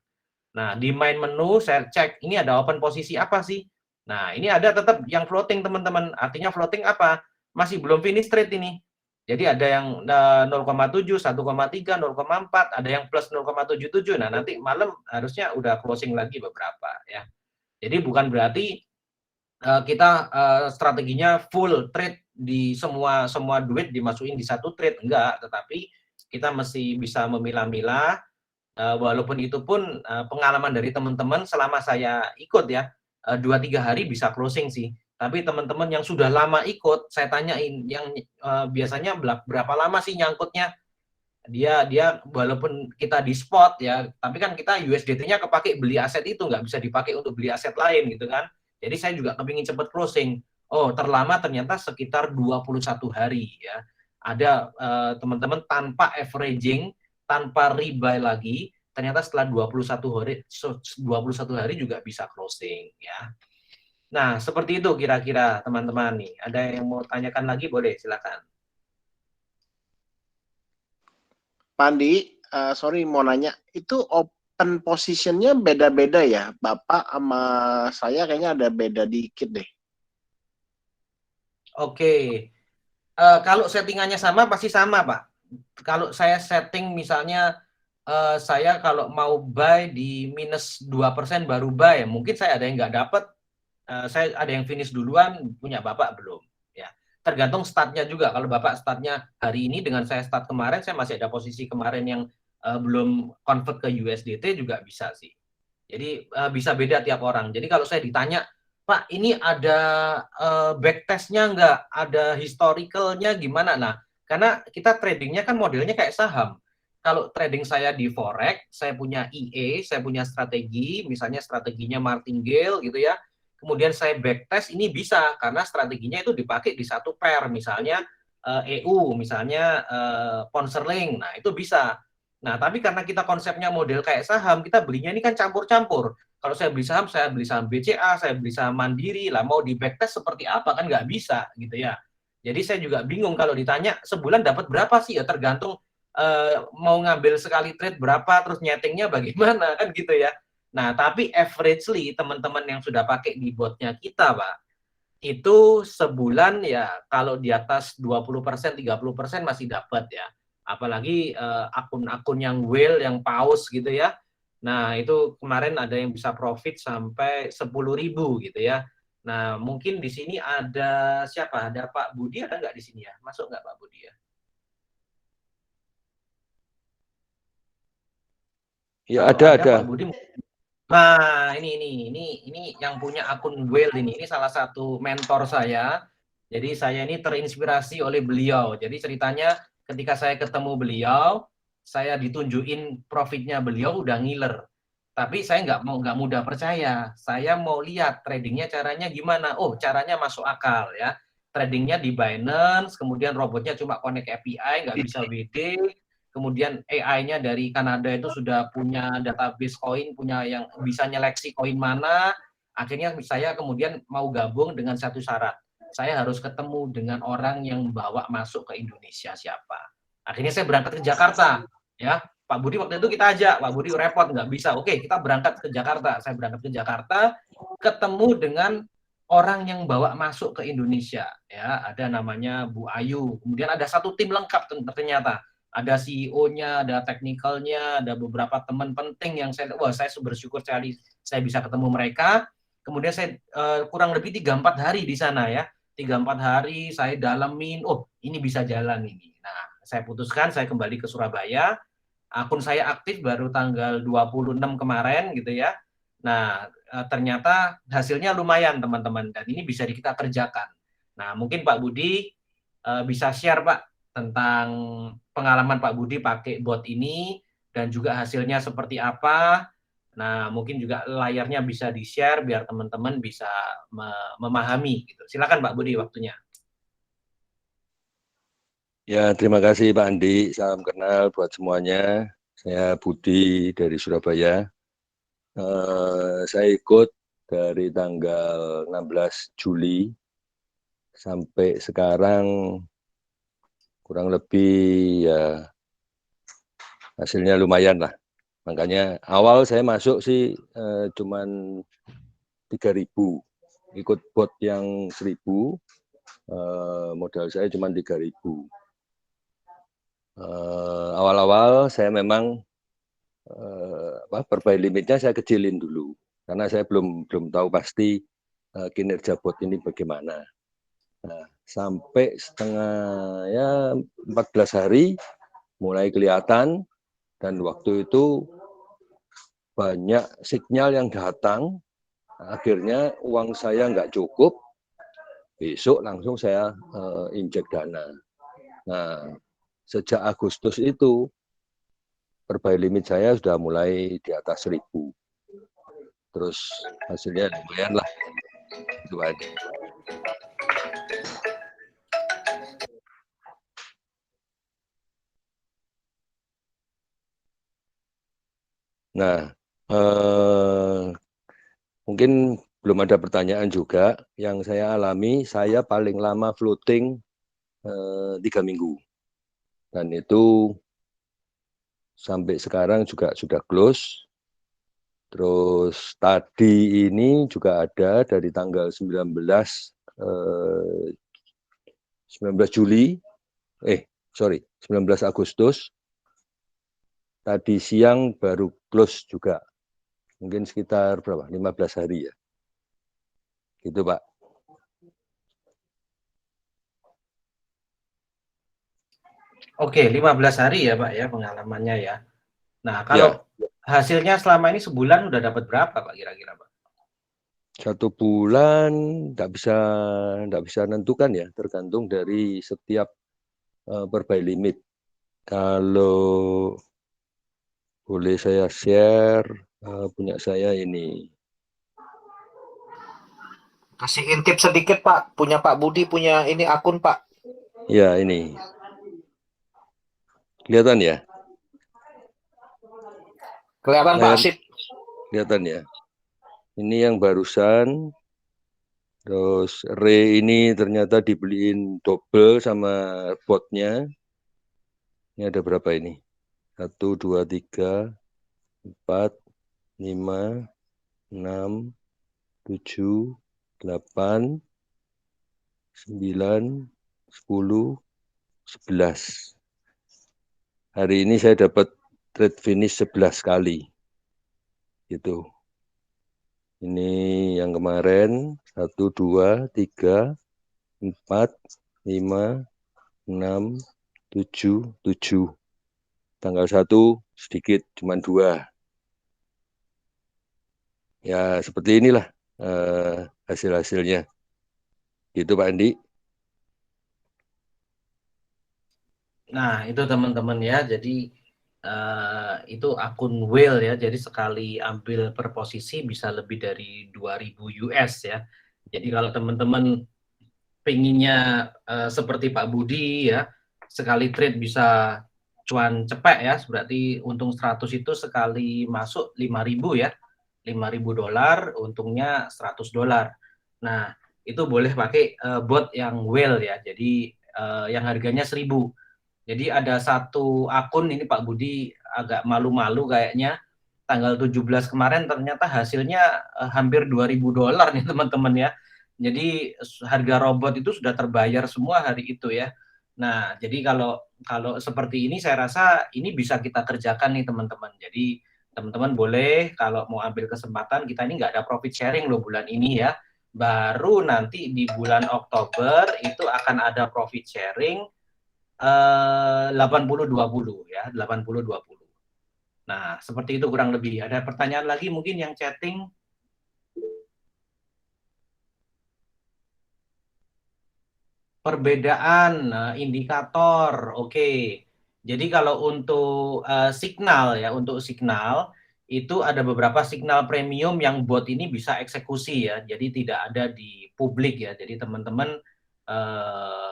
Nah, di main menu saya cek, ini ada open posisi apa sih? Nah, ini ada tetap yang floating teman-teman. Artinya floating apa? Masih belum finish trade ini. Jadi ada yang 0,7, 1,3, 0,4, ada yang plus 0,77. Nah, nanti malam harusnya udah closing lagi beberapa ya. Jadi bukan berarti kita strateginya full trade di semua duit dimasukin di satu trade, enggak, tetapi kita mesti bisa memilah-milah, walaupun itu pun pengalaman dari teman-teman selama saya ikut ya, 2-3 hari bisa closing sih, tapi teman-teman yang sudah lama ikut saya tanyain yang biasanya berapa lama sih nyangkutnya, dia walaupun kita di spot ya, tapi kan kita USDT-nya kepake beli aset itu, nggak bisa dipakai untuk beli aset lain gitu kan. Jadi saya juga kepingin cepat closing. Oh, terlama ternyata sekitar 21 hari ya. Ada teman-teman tanpa averaging, tanpa rebuy lagi, ternyata setelah 21 hari juga bisa closing ya. Nah, seperti itu kira-kira teman-teman nih. Ada yang mau tanyakan lagi boleh silakan. Pandi, sorry mau nanya, itu positionnya beda-beda ya, Bapak sama saya kayaknya ada beda dikit deh. Oke. Kalau settingannya sama pasti sama, Pak. Kalau saya setting misalnya saya kalau mau buy di minus 2% baru buy, mungkin saya ada yang nggak dapat, saya ada yang finish duluan, punya Bapak belum. Ya, tergantung startnya juga. Kalau Bapak startnya hari ini dengan saya start kemarin, saya masih ada posisi kemarin yang belum convert ke USDT juga bisa sih. Jadi bisa beda tiap orang. Jadi kalau saya ditanya, Pak, ini ada backtestnya nggak? Ada historicalnya gimana? Nah, karena kita tradingnya kan modelnya kayak saham. Kalau trading saya di forex, saya punya EA, saya punya strategi, misalnya strateginya martingale gitu ya. Kemudian saya backtest, ini bisa karena strateginya itu dipakai di satu pair, misalnya EU, misalnya pound sterling. Nah, itu bisa. Nah, tapi karena kita konsepnya model kayak saham, kita belinya ini kan campur-campur. Kalau saya beli saham BCA, saya beli saham Mandiri, lah mau di backtest seperti apa kan nggak bisa gitu ya. Jadi saya juga bingung kalau ditanya sebulan dapat berapa sih, ya tergantung mau ngambil sekali trade berapa, terus nyetingnya bagaimana kan gitu ya. Nah, tapi averagely teman-teman yang sudah pakai di botnya kita, Pak, itu sebulan ya kalau di atas 20%, 30% masih dapat ya. Apalagi akun-akun yang whale, yang paus gitu ya. Nah, itu kemarin ada yang bisa profit sampai 10.000 gitu ya. Nah, mungkin di sini ada siapa? Ada Pak Budi, ada nggak di sini ya? Masuk nggak Pak Budi ya? Ya, Kalau ada. Pak Budi. Nah, ini yang punya akun whale ini salah satu mentor saya. Jadi saya ini terinspirasi oleh beliau. Jadi ceritanya ketika saya ketemu beliau, saya ditunjukin profitnya beliau udah ngiler. Tapi saya nggak mudah percaya. Saya mau lihat tradingnya caranya gimana. Oh, caranya masuk akal ya. Tradingnya di Binance, kemudian robotnya cuma connect API, nggak bisa WD. Kemudian AI-nya dari Kanada itu sudah punya database koin, punya yang bisa nyeleksi koin mana. Akhirnya saya kemudian mau gabung dengan satu syarat. Saya harus ketemu dengan orang yang bawa masuk ke Indonesia siapa. Akhirnya saya berangkat ke Jakarta. Ya, Pak Budi waktu itu kita ajak, Pak Budi repot nggak bisa. Oke, kita berangkat ke Jakarta. Saya berangkat ke Jakarta, ketemu dengan orang yang bawa masuk ke Indonesia. Ya, ada namanya Bu Ayu. Kemudian ada satu tim lengkap ternyata. Ada CEO-nya, ada technical-nya, ada beberapa teman penting yang saya bersyukur sekali saya bisa ketemu mereka. Kemudian saya kurang lebih 3-4 hari di sana ya. 3-4 hari saya dalamin, oh ini bisa jalan ini. Nah, saya putuskan saya kembali ke Surabaya. Akun saya aktif baru tanggal 26 kemarin gitu ya. Nah, ternyata hasilnya lumayan teman-teman dan ini bisa kita kerjakan. Nah, mungkin Pak Budi bisa share Pak tentang pengalaman Pak Budi pakai bot ini dan juga hasilnya seperti apa. Nah, mungkin juga layarnya bisa di-share biar teman-teman bisa memahami gitu. Silakan Pak Budi waktunya. Ya, terima kasih Pak Andi. Salam kenal buat semuanya. Saya Budi dari Surabaya. Saya ikut dari tanggal 16 Juli sampai sekarang kurang lebih ya hasilnya lumayan lah. Makanya awal saya masuk sih cuman 3.000, ikut bot yang 1.000, modal saya cuma 3.000. Awal-awal saya memang per buy limitnya saya kecilin dulu karena saya belum tahu pasti kinerja bot ini bagaimana. Nah, sampai setengah ya 14 hari mulai kelihatan dan waktu itu banyak sinyal yang datang, akhirnya uang saya nggak cukup, besok langsung saya injek dana. Nah, sejak Agustus itu per buy limit saya sudah mulai di atas 1.000. Terus hasilnya lumayan lah. Itu aja. Nah, mungkin belum ada pertanyaan juga. Yang saya alami, saya paling lama floating 3 minggu. Dan itu sampai sekarang juga sudah close. Terus tadi ini juga ada dari tanggal 19 Juli, 19 Agustus, tadi siang baru close juga. Mungkin sekitar berapa? 15 hari ya. Gitu, Pak. Oke, 15 hari ya Pak ya pengalamannya ya. Nah, Ya, kalau hasilnya selama ini sebulan udah dapat berapa Pak kira-kira Pak? 1 bulan nggak bisa nentukan ya, tergantung dari setiap per buy limit. Kalau boleh saya share punya saya ini. Kasih intip sedikit Pak, punya Pak Budi punya ini akun Pak. Ya, ini. Kelihatan ya? Kelihatan Pak, Layar sip. kelihatan ya? Ini yang barusan. Terus ini ternyata dibeliin double sama botnya. Ini ada berapa ini? 1, 2, 3, 4, 5, 6, 7, 8, 9, 10, 11. Hari ini saya dapat trade finish 11 kali. Gitu. Ini yang kemarin 1, 2, 3, 4, 5, 6, 7, 7. Tanggal 1 sedikit, cuma 2. Ya seperti inilah hasil-hasilnya. Gitu Pak Andi. Nah, itu teman-teman ya. Jadi itu akun whale ya. Jadi sekali ambil per posisi bisa lebih dari 2000 US ya. Jadi kalau teman-teman pengennya seperti Pak Budi ya, sekali trade bisa cuan cepet ya, berarti untung 100 itu sekali masuk 5.000 ya. $5.000, untungnya $100. Nah, itu boleh pakai bot yang whale ya. Jadi yang harganya 1.000. Jadi ada satu akun ini Pak Budi agak malu-malu kayaknya, tanggal 17 kemarin ternyata hasilnya hampir $2.000 nih teman-teman ya. Jadi harga robot itu sudah terbayar semua hari itu ya. Nah, jadi kalau seperti ini saya rasa ini bisa kita kerjakan nih teman-teman. Jadi teman-teman boleh kalau mau ambil kesempatan, kita ini nggak ada profit sharing loh bulan ini ya. Baru nanti di bulan Oktober itu akan ada profit sharing 80-20 ya, 80-20. Nah, seperti itu kurang lebih. Ada pertanyaan lagi mungkin yang chatting? Perbedaan indikator, oke. Jadi kalau untuk signal ya, untuk signal itu ada beberapa signal premium yang bot ini bisa eksekusi ya. Jadi tidak ada di publik ya. Jadi teman-teman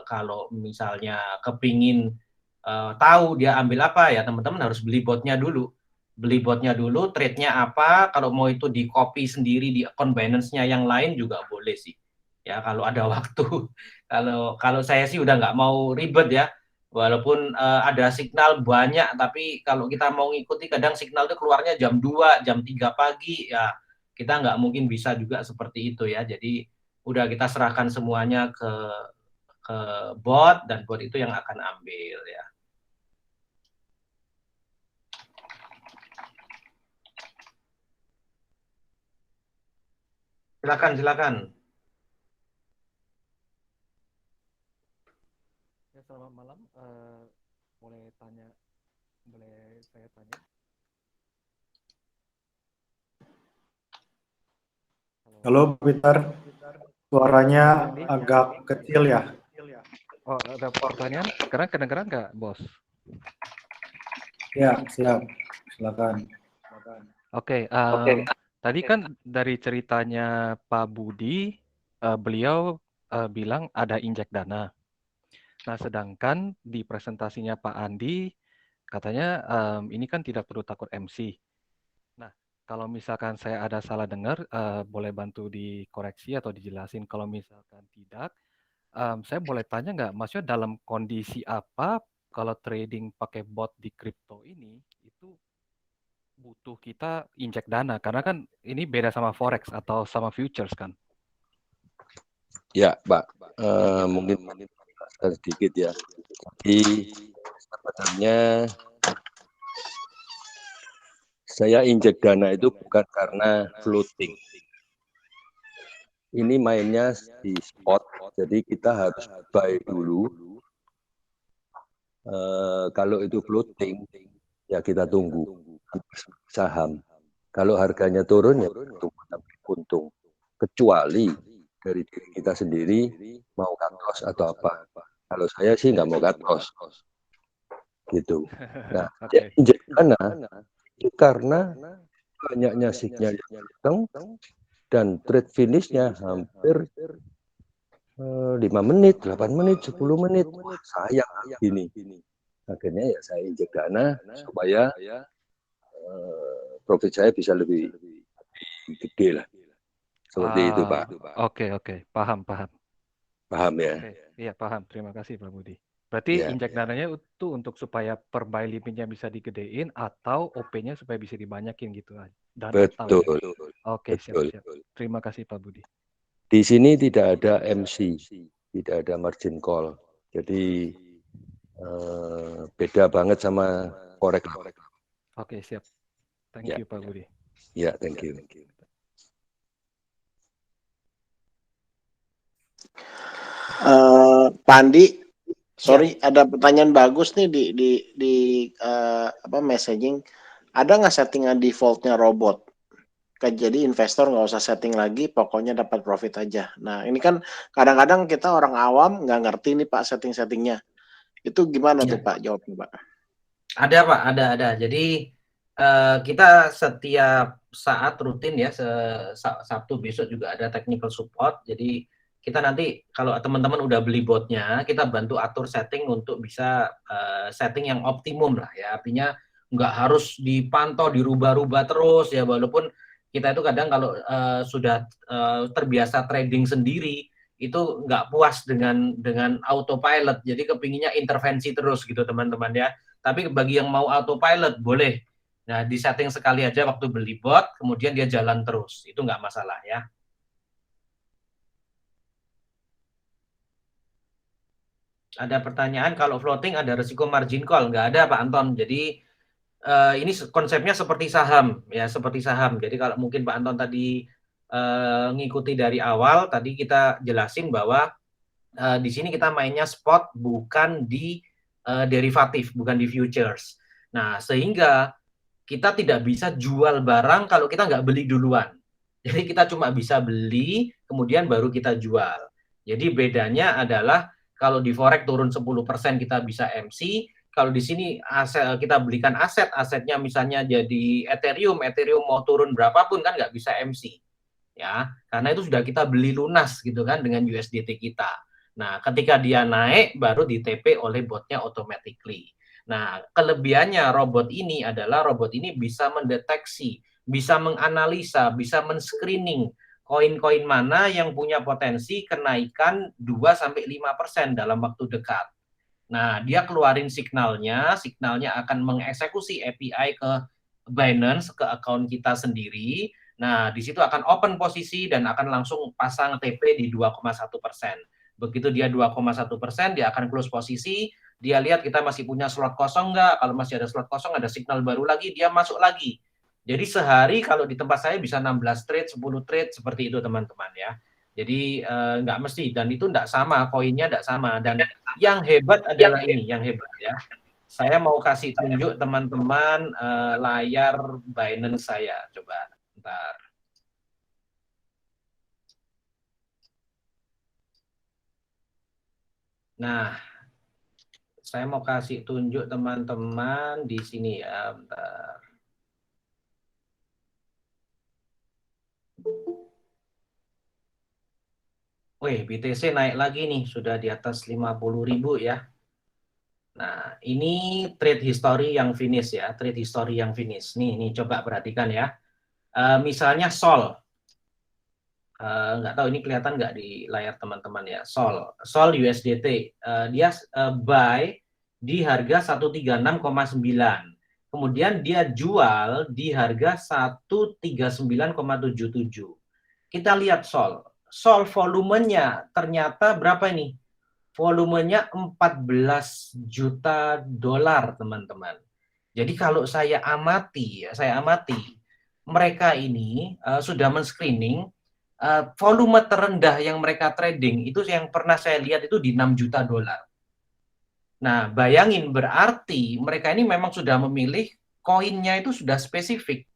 kalau misalnya kepingin tahu dia ambil apa ya, teman-teman harus beli botnya dulu. Beli botnya dulu, trade-nya apa, kalau mau itu di copy sendiri di account Binance-nya yang lain juga boleh sih. Ya kalau ada waktu. Kalau saya sih udah nggak mau ribet ya. Walaupun ada signal banyak, tapi kalau kita mau ngikuti kadang signal itu keluarnya jam 2, jam 3 pagi, ya kita nggak mungkin bisa juga seperti itu ya. Jadi udah kita serahkan semuanya ke bot, dan bot itu yang akan ambil ya. Silakan. Ya, selamat malam. Boleh saya tanya? Halo Peter, suaranya Andy? agak kecil ya. Oh, ada pertanyaan? Sekarang kedengeran nggak, Bos? Ya, siap. Silakan. Oke, tadi kan dari ceritanya Pak Budi, beliau bilang ada injek dana. Nah, sedangkan di presentasinya Pak Andi, katanya ini kan tidak perlu takut MC. Nah, kalau misalkan saya ada salah dengar, boleh bantu dikoreksi atau dijelasin. Kalau misalkan tidak, saya boleh tanya nggak, maksudnya dalam kondisi apa kalau trading pakai bot di kripto ini, itu butuh kita injek dana karena kan ini beda sama forex atau sama futures kan. Ya, Pak. Mungkin sedikit ya. Jadi sebenarnya saya injek dana itu bukan karena floating. Ini mainnya di spot, jadi kita harus buy dulu. Kalau itu floating, ya kita tunggu saham. Kalau harganya turun, ya tunggu sampai untung. Kecuali dari diri kita sendiri mau cut loss atau apa. Kalau saya sih nggak mau cut loss. Gitu. Nah, Oke. injek dana itu karena banyaknya signal yang datang dan trade finish-nya hampir 5 menit, 8 menit, 10 menit. Wah, sayang gini. Akhirnya ya saya injek dana supaya profit saya bisa lebih gede lah. Seperti itu, Pak. Oke. Paham. Paham ya? Oke. Iya, paham. Terima kasih, Pak Budi. Berarti Ya. injek dananya itu untuk supaya per buy limitnya bisa digedein atau OP-nya supaya bisa dibanyakin gitu aja. Betul. Oke, Betul. siap. Terima kasih, Pak Budi. Di sini tidak ada MC, tidak ada margin call. Jadi beda banget sama forex. Oke, siap. Thank you, Pak Budi. Ya, thank you. Pak Andi, sorry, ada pertanyaan bagus nih di messaging. Ada nggak settingan defaultnya robot? Jadi investor nggak usah setting lagi, pokoknya dapat profit aja. Nah, ini kan kadang-kadang kita orang awam nggak ngerti nih Pak setting-settingnya. Itu gimana tuh Pak jawabnya Pak? Ada Pak, ada. Jadi kita setiap saat rutin ya, Sabtu besok juga ada technical support. Jadi kita nanti kalau teman-teman udah beli botnya, kita bantu atur setting untuk bisa setting yang optimum lah ya. Artinya nggak harus dipantau, dirubah-rubah terus ya, walaupun kita itu kadang kalau sudah terbiasa trading sendiri itu nggak puas dengan autopilot, jadi kepinginnya intervensi terus gitu teman-teman ya. Tapi bagi yang mau autopilot boleh. Nah, di setting sekali aja waktu beli bot, kemudian dia jalan terus. Itu nggak masalah ya. Ada pertanyaan, kalau floating ada resiko margin call? Nggak ada Pak Anton. Jadi ini konsepnya seperti saham ya, seperti saham. Jadi kalau mungkin Pak Anton tadi ngikuti dari awal, tadi kita jelasin bahwa di sini kita mainnya spot, bukan di derivatif, bukan di futures. Nah, sehingga kita tidak bisa jual barang kalau kita nggak beli duluan. Jadi kita cuma bisa beli, kemudian baru kita jual. Jadi bedanya adalah kalau di forex turun 10% kita bisa MC, kalau di sini kita belikan asetnya misalnya jadi Ethereum mau turun berapapun kan nggak bisa MC. Ya, karena itu sudah kita beli lunas gitu kan dengan USDT kita. Nah, ketika dia naik baru di TP oleh botnya automatically. Nah, kelebihannya robot ini adalah robot ini bisa mendeteksi, bisa menganalisa, bisa men-screening koin-koin mana yang punya potensi kenaikan 2-5% dalam waktu dekat. Nah, dia keluarin signalnya akan mengeksekusi API ke Binance, ke akun kita sendiri. Nah, di situ akan open posisi dan akan langsung pasang TP di 2,1%. Begitu dia 2,1%, dia akan close posisi, dia lihat kita masih punya slot kosong nggak, kalau masih ada slot kosong, ada signal baru lagi, dia masuk lagi. Jadi sehari kalau di tempat saya bisa 16 trade, 10 trade, seperti itu teman-teman ya. Jadi nggak mesti, dan itu nggak sama, koinnya nggak sama. Dan yang hebat adalah ini, yang hebat ya. Saya mau kasih tunjuk teman-teman layar Binance saya. Coba, bentar. Nah, saya mau kasih tunjuk teman-teman di sini ya, bentar. Wih, BTC naik lagi nih, sudah di atas 50.000 ya. Nah, ini trade history yang finish ya, trade history yang finish. Nih coba perhatikan ya. Misalnya Sol, nggak tahu ini kelihatan nggak di layar teman-teman ya. Sol USDT, dia buy di harga 136,9. kemudian dia jual di harga 139,77. Kita lihat Sol volumenya ternyata berapa ini? Volumenya 14 juta dolar, teman-teman. Jadi kalau saya amati, mereka ini sudah men-screening volume terendah yang mereka trading itu yang pernah saya lihat itu di 6 juta dolar. Nah, bayangin berarti mereka ini memang sudah memilih koinnya itu sudah spesifik.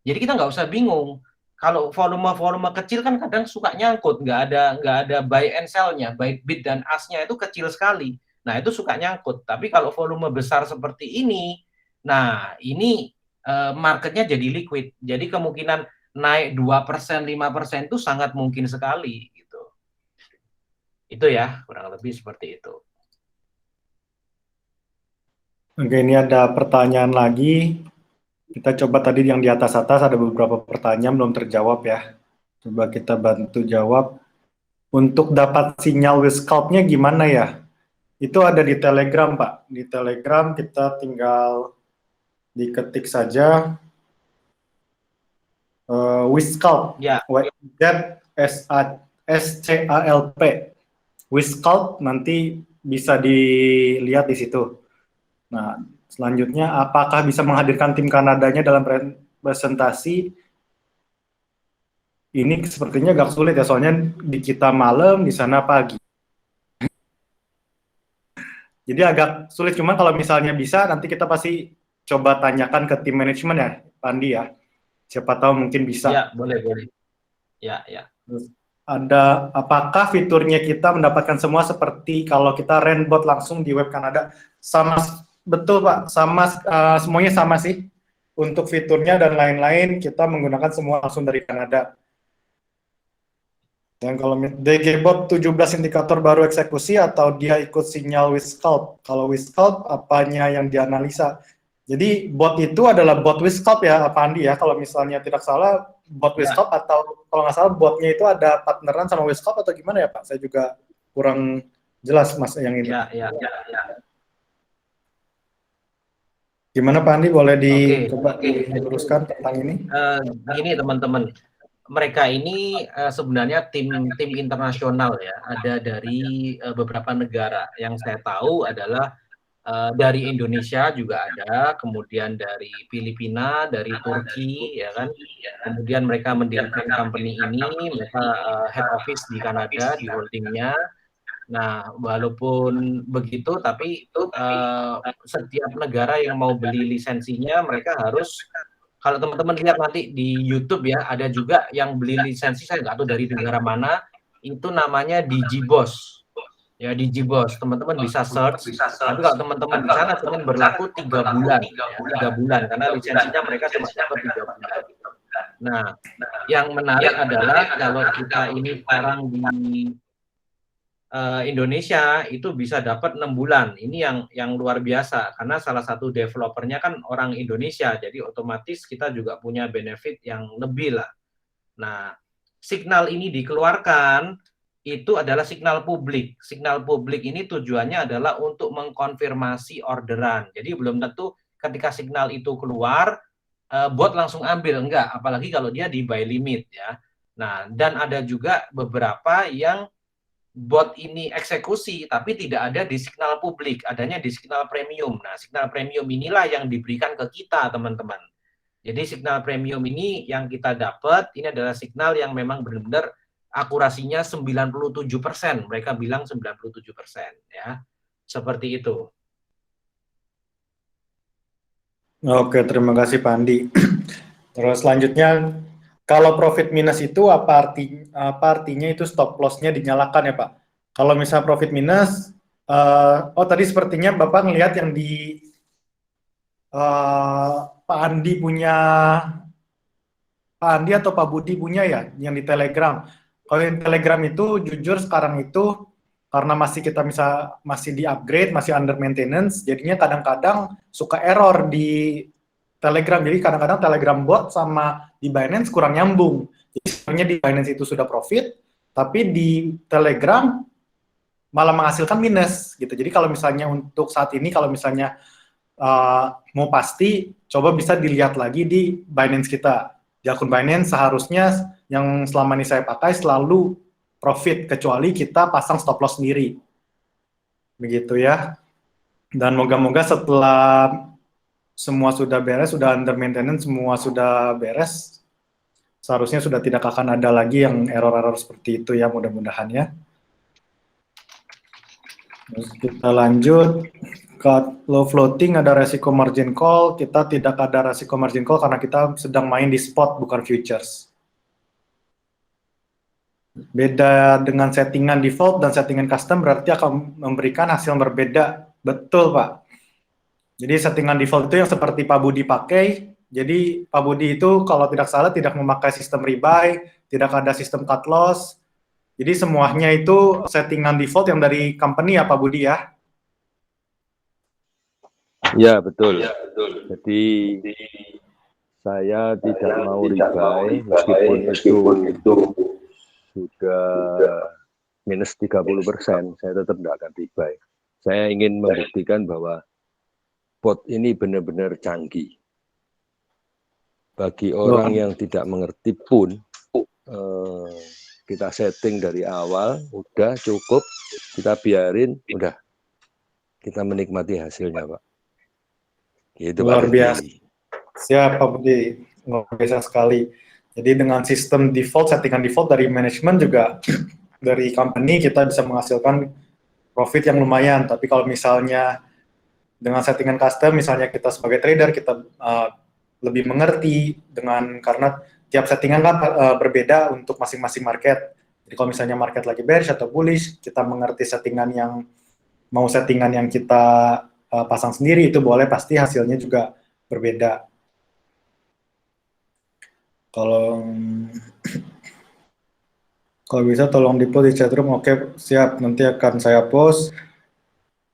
Jadi kita nggak usah bingung. Kalau volume kecil kan kadang suka nyangkut, nggak ada buy and sell-nya, buy bid dan ask-nya itu kecil sekali. Nah, itu suka nyangkut. Tapi kalau volume besar seperti ini, nah ini marketnya jadi liquid. Jadi kemungkinan naik 2%, 5% itu sangat mungkin sekali gitu. Itu ya, kurang lebih seperti itu. Oke, ini ada pertanyaan lagi. Kita coba tadi yang di atas ada beberapa pertanyaan belum terjawab ya. Coba kita bantu jawab. Untuk dapat sinyal with scalp-nya gimana ya? Itu ada di Telegram, Pak. Di Telegram kita tinggal diketik saja with scalp. Ya. SCALP. With scalp nanti bisa dilihat di situ. Nah, selanjutnya apakah bisa menghadirkan tim Kanadanya dalam presentasi? Ini sepertinya agak sulit ya, soalnya di kita malam, di sana pagi. Jadi agak sulit, cuma kalau misalnya bisa, nanti kita pasti coba tanyakan ke tim manajemen ya, Pandi ya. Siapa tahu mungkin bisa. Ya, boleh. Ya. Terus ada, apakah fiturnya kita mendapatkan semua seperti kalau kita rent bot langsung di web Kanada? Sama, betul Pak, sama semuanya sama sih. Untuk fiturnya dan lain-lain, kita menggunakan semua langsung dari Kanada. Dan kalau DGBot 17 indikator baru eksekusi atau dia ikut sinyal with scalp? Kalau with scalp, apanya yang dianalisa? Jadi bot itu adalah bot with scalp ya, Pak Andi ya. Kalau misalnya tidak salah, bot with scalp atau kalau nggak salah botnya itu ada partneran sama with scalp atau gimana ya Pak? Saya juga kurang jelas Mas yang ini. Ya. Gimana Pak Andi, boleh dicoba diluruskan tentang ini? Gini teman-teman, mereka ini sebenarnya tim internasional ya, ada dari beberapa negara. Yang saya tahu adalah dari Indonesia juga ada, kemudian dari Filipina, dari Turki, ya kan. Kemudian mereka mendirikan company ini, mereka head office di Kanada, di holdingnya. Nah, walaupun begitu, tapi setiap negara yang mau beli lisensinya, mereka harus, kalau teman-teman lihat nanti di YouTube ya, ada juga yang beli lisensi, saya nggak tahu dari negara mana, itu namanya DigiBoss. Ya, DigiBoss. Teman-teman bisa search, tapi kalau teman-teman di sana cuma berlaku 3 bulan. Ya, 3 bulan, karena lisensinya mereka cuma dapat 3 bulan. Nah, yang menarik adalah kalau kita ini sekarang di Indonesia itu bisa dapat 6 bulan. Ini yang luar biasa karena salah satu developernya kan orang Indonesia, jadi otomatis kita juga punya benefit yang lebih lah. Nah, signal ini dikeluarkan itu adalah signal publik. Signal publik ini tujuannya adalah untuk mengkonfirmasi orderan. Jadi belum tentu ketika signal itu keluar bot langsung ambil, enggak, apalagi kalau dia di buy limit ya. Nah, dan ada juga beberapa yang bot ini eksekusi tapi tidak ada di signal publik, adanya di signal premium. Nah, signal premium inilah yang diberikan ke kita, teman-teman. Jadi signal premium ini yang kita dapat, ini adalah signal yang memang benar-benar akurasinya 97%. Mereka bilang 97% ya. Seperti itu. Oke, terima kasih Pak Andi. Terus selanjutnya, kalau profit minus itu apa artinya itu stop loss-nya dinyalakan ya Pak? Kalau misalnya profit minus, tadi sepertinya Bapak ngelihat yang di Pak Andi punya, Pak Andi atau Pak Budi punya ya, yang di Telegram. Kalau yang Telegram itu jujur sekarang itu karena masih di upgrade, masih under maintenance, jadinya kadang-kadang suka error di Telegram. Jadi kadang-kadang Telegram bot sama di Binance kurang nyambung. Jadi sebenarnya di Binance itu sudah profit, tapi di Telegram malah menghasilkan minus gitu. Jadi kalau misalnya untuk saat ini, kalau misalnya mau pasti, coba bisa dilihat lagi di Binance kita. Di akun Binance seharusnya yang selama ini saya pakai selalu profit, kecuali kita pasang stop loss sendiri. Begitu ya. Dan moga-moga setelah semua sudah beres, sudah under maintenance, semua sudah beres, seharusnya sudah tidak akan ada lagi yang error-error seperti itu ya, mudah-mudahan ya. Terus kita lanjut. Low floating ada resiko margin call, kita tidak ada resiko margin call karena kita sedang main di spot bukan futures. Beda dengan settingan default dan settingan custom berarti akan memberikan hasil yang berbeda. Betul Pak. Jadi settingan default itu yang seperti Pak Budi pakai. Jadi Pak Budi itu kalau tidak salah tidak memakai sistem rebuy, tidak ada sistem cut loss. Jadi semuanya itu settingan default yang dari company ya Pak Budi ya. Ya, betul. Jadi saya tidak mau rebuy meskipun itu sudah minus 30%, saya tetap tidak akan rebuy. Saya ingin membuktikan bahwa bot ini benar-benar canggih. Bagi orang yang tidak mengerti pun, kita setting dari awal, udah cukup, kita biarin, udah. Kita menikmati hasilnya, Pak. Itu luar biasa. Siap Pak Budi, luar biasa sekali. Jadi dengan sistem default, settingan default dari manajemen juga dari company kita bisa menghasilkan profit yang lumayan. Tapi kalau misalnya dengan settingan custom, misalnya kita sebagai trader kita lebih mengerti karena tiap settingan kan berbeda untuk masing-masing market. Jadi kalau misalnya market lagi bearish atau bullish, kita mengerti settingan yang kita pasang sendiri itu boleh, pasti hasilnya juga berbeda. Kalau bisa tolong di-post di chatroom. Oke, siap, nanti akan saya post.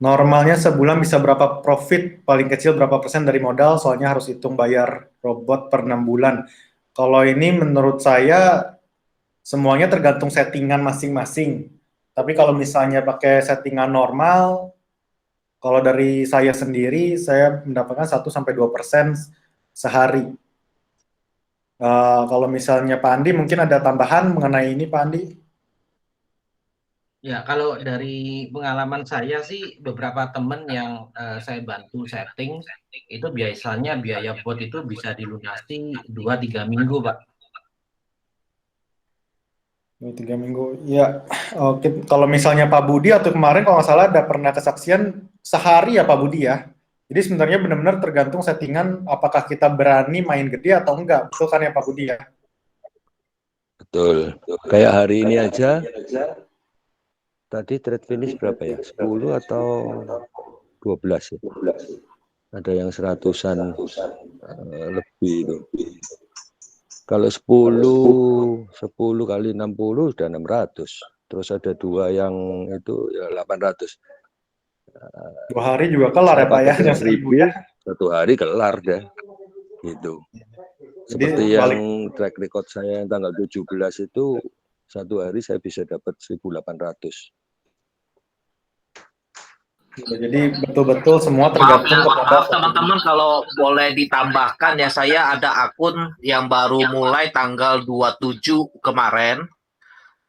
Normalnya sebulan bisa berapa profit, paling kecil berapa persen dari modal, soalnya harus hitung bayar robot per 6 bulan. Kalau ini menurut saya semuanya tergantung settingan masing-masing. Tapi kalau misalnya pakai settingan normal, kalau dari saya sendiri, saya mendapatkan 1-2% sehari. Kalau misalnya Pak Andi, mungkin ada tambahan mengenai ini, Pak Andi? Ya, kalau dari pengalaman saya sih, beberapa teman yang saya bantu setting, itu biasanya biaya bot itu bisa dilunasi 2-3 minggu, Pak. 2-3 minggu, ya. Oke, kalau misalnya Pak Budi atau kemarin kalau nggak salah ada pernah kesaksian sehari ya Pak Budi ya. Jadi sebenarnya benar-benar tergantung settingan apakah kita berani main gede atau enggak, betul kan ya Pak Budi ya? Betul. Kayak hari ini aja, tadi trade finish berapa ya? 10 atau 12 ya? Ada yang 100-an lebih itu. Kalau 10 kali 60 sudah 600. Terus ada 2 yang itu ya 800. 2 hari juga kelar ya Pak ya, yang 1000 ya. 1 hari kelar deh. Gitu. Seperti yang track record saya yang tanggal 17 itu 1 hari saya bisa dapat 1.800. Jadi betul-betul semua tergantung maaf teman-teman, kalau boleh ditambahkan ya, saya ada akun yang baru mulai tanggal 27 kemarin.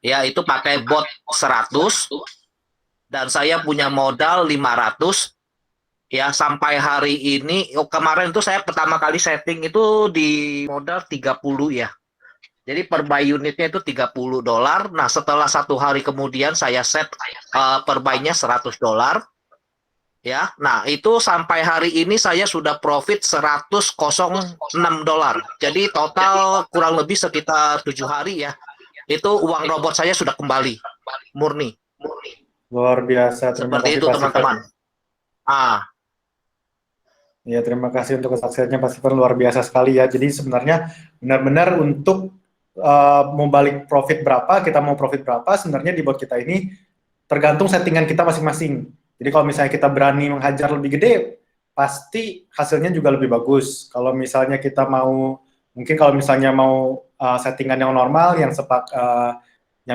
Ya, itu pakai bot 100 dan saya punya modal 500. Ya, sampai hari ini, kemarin itu saya pertama kali setting itu di modal 30 ya. Jadi per buy unitnya itu $30. Nah, setelah 1 hari kemudian saya set per buy-nya $100. Ya, nah itu sampai hari ini saya sudah profit $106. Jadi total kurang lebih sekitar 7 hari ya. Itu uang robot saya sudah kembali murni. Luar biasa. Terima Seperti kasih itu teman-teman. Ya, terima kasih untuk kesaksiannya Pak Steven, luar biasa sekali ya. Jadi sebenarnya benar-benar untuk mau balik profit berapa, kita mau profit berapa, sebenarnya di bot kita ini tergantung settingan kita masing-masing. Jadi kalau misalnya kita berani menghajar lebih gede, pasti hasilnya juga lebih bagus. Kalau misalnya kita mau, mungkin kalau misalnya mau settingan yang normal, yang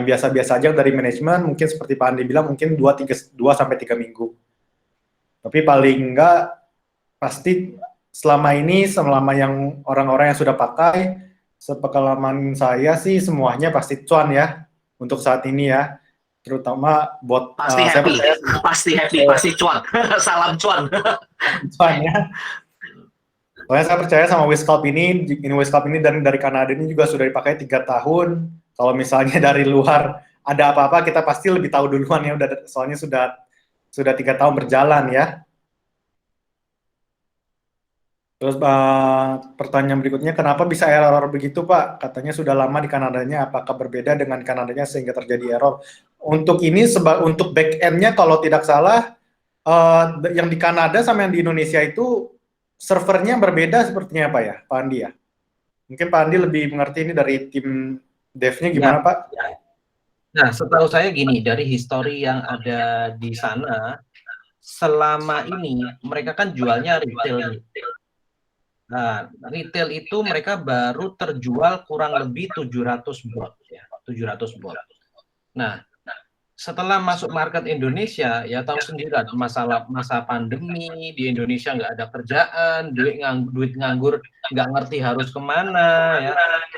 biasa-biasa aja dari manajemen, mungkin seperti Pak Andi bilang, mungkin 2-3 minggu. Tapi paling enggak pasti selama yang orang-orang yang sudah pakai, sepengalaman saya sih semuanya pasti cuan ya untuk saat ini ya, terutama bot. Pasti Saya happy, percaya pasti happy, pasti cuan. Salam cuan. cuan ya. Soalnya saya percaya sama Wiscalp ini dan dari Kanada ini juga sudah dipakai 3 tahun. Kalau misalnya dari luar ada apa-apa, kita pasti lebih tahu duluan ya. Soalnya sudah 3 tahun berjalan ya. Terus pertanyaan berikutnya, kenapa bisa error begitu Pak? Katanya sudah lama di Kanadanya, apakah berbeda dengan Kanadanya sehingga terjadi error? Untuk ini, untuk back end-nya kalau tidak salah, yang di Kanada sama yang di Indonesia itu servernya berbeda sepertinya Pak ya, Pak Andi ya? Mungkin Pak Andi lebih mengerti ini dari tim dev-nya gimana Pak? Nah, setahu saya gini, dari histori yang ada di sana, selama ini mereka kan jualnya retail. Nah, retail itu mereka baru terjual kurang lebih 700 bot ya, 700 bot. Nah, setelah masuk market Indonesia, ya tahu sendiri kan masa pandemi di Indonesia nggak ada kerjaan, duit nganggur nggak ngerti harus kemana ya.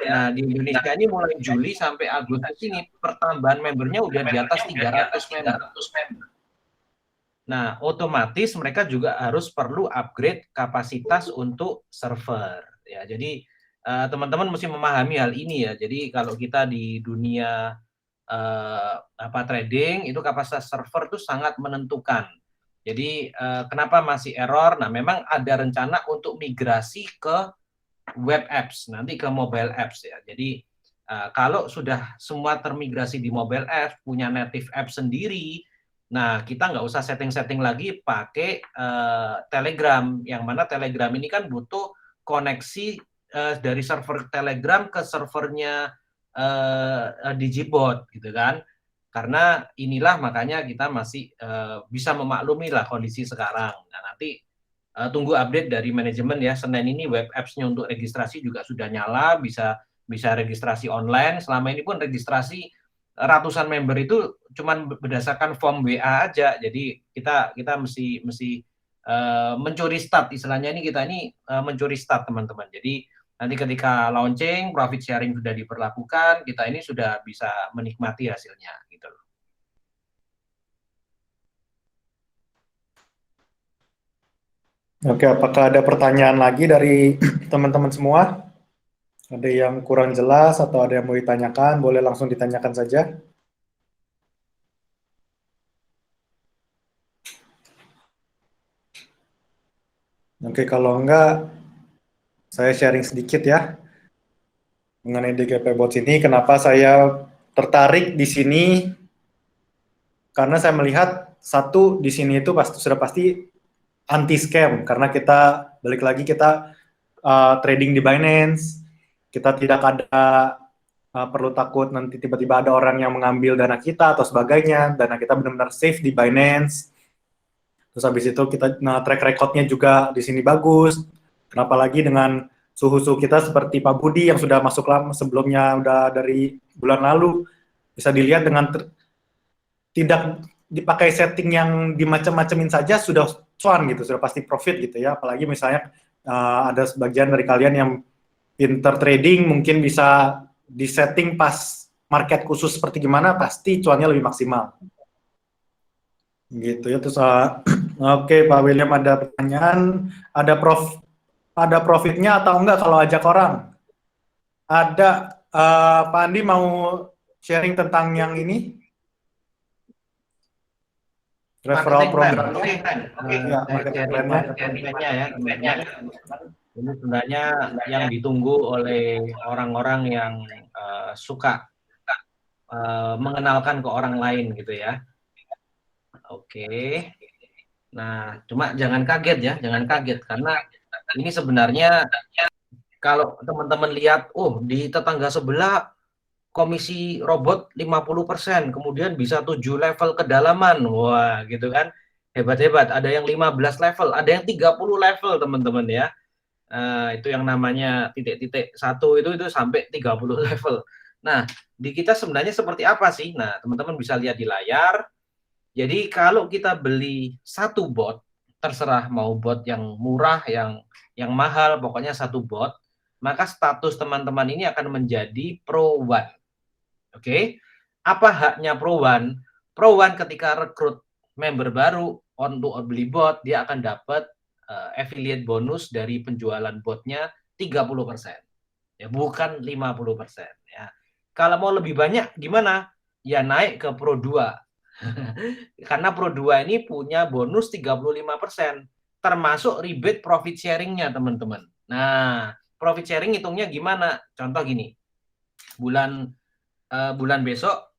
Nah, di Indonesia ini mulai Juli sampai Agustus ini pertambahan membernya udah di atas 300 member. Nah, otomatis mereka juga harus perlu upgrade kapasitas untuk server. Ya, jadi teman-teman mesti memahami hal ini ya. Jadi kalau kita di dunia trading itu kapasitas server itu sangat menentukan. Jadi kenapa masih error? Nah, memang ada rencana untuk migrasi ke web apps, nanti ke mobile apps ya. Jadi kalau sudah semua termigrasi di mobile apps, punya native app sendiri, nah kita nggak usah setting-setting lagi pakai Telegram, yang mana Telegram ini kan butuh koneksi dari server Telegram ke servernya Digibot gitu kan. Karena inilah makanya kita masih bisa memaklumi lah kondisi sekarang. Nah, nanti tunggu update dari manajemen ya. Senin ini web apps-nya untuk registrasi juga sudah nyala, bisa registrasi online. Selama ini pun registrasi ratusan member itu cuman berdasarkan form WA aja. Jadi kita mesti mencuri start, istilahnya ini kita ini mencuri start teman-teman. Jadi nanti ketika launching, profit sharing sudah diberlakukan, kita ini sudah bisa menikmati hasilnya gitu loh. Oke, apakah ada pertanyaan lagi dari teman-teman semua? Ada yang kurang jelas atau ada yang mau ditanyakan, boleh langsung ditanyakan saja. Oke, kalau enggak, saya sharing sedikit ya mengenai DGP Bots ini. Kenapa saya tertarik di sini? Karena saya melihat satu di sini itu sudah pasti anti scam, karena kita balik lagi kita trading di Binance, kita tidak ada perlu takut nanti tiba-tiba ada orang yang mengambil dana kita atau sebagainya. Dana kita benar-benar safe di Binance. Terus habis itu kita track recordnya juga di sini bagus. Kenapa lagi dengan suhu kita seperti Pak Budi yang sudah masuk lama sebelumnya, udah dari bulan lalu, bisa dilihat dengan tidak dipakai setting yang dimacam-macamin saja sudah cuan gitu, sudah pasti profit gitu ya. Apalagi misalnya ada sebagian dari kalian yang pinter trading, mungkin bisa di setting pas market khusus seperti gimana, pasti cuannya lebih maksimal. Gitu ya. Terus oke, Pak William ada pertanyaan, ada profitnya atau enggak kalau ajak orang? Ada. Pak Andi mau sharing tentang yang ini? Referral program. Ya, marketing plan-nya ya. Ini sebenarnya yang ditunggu oleh orang-orang yang suka mengenalkan ke orang lain gitu ya. Oke. Nah, cuma jangan kaget ya, jangan kaget karena ini sebenarnya kalau teman-teman lihat, di tetangga sebelah komisi robot 50%, kemudian bisa 7 level kedalaman. Wah, gitu kan. Hebat-hebat. Ada yang 15 level, ada yang 30 level, teman-teman ya. Itu yang namanya titik-titik satu itu sampai 30 level. Nah, di kita sebenarnya seperti apa sih? Nah, teman-teman bisa lihat di layar. Jadi kalau kita beli satu bot, terserah mau bot yang murah, yang mahal, pokoknya satu bot, maka status teman-teman ini akan menjadi Pro One. Oke, apa haknya Pro One? Pro One ketika rekrut member baru untuk beli bot, dia akan dapat affiliate bonus dari penjualan botnya 30%. Ya, bukan 50%. Ya. Kalau mau lebih banyak gimana? Ya naik ke Pro 2. Karena Pro 2 ini punya bonus 35%, termasuk rebate profit sharing-nya, teman-teman. Nah, profit sharing hitungnya gimana? Contoh gini, bulan besok,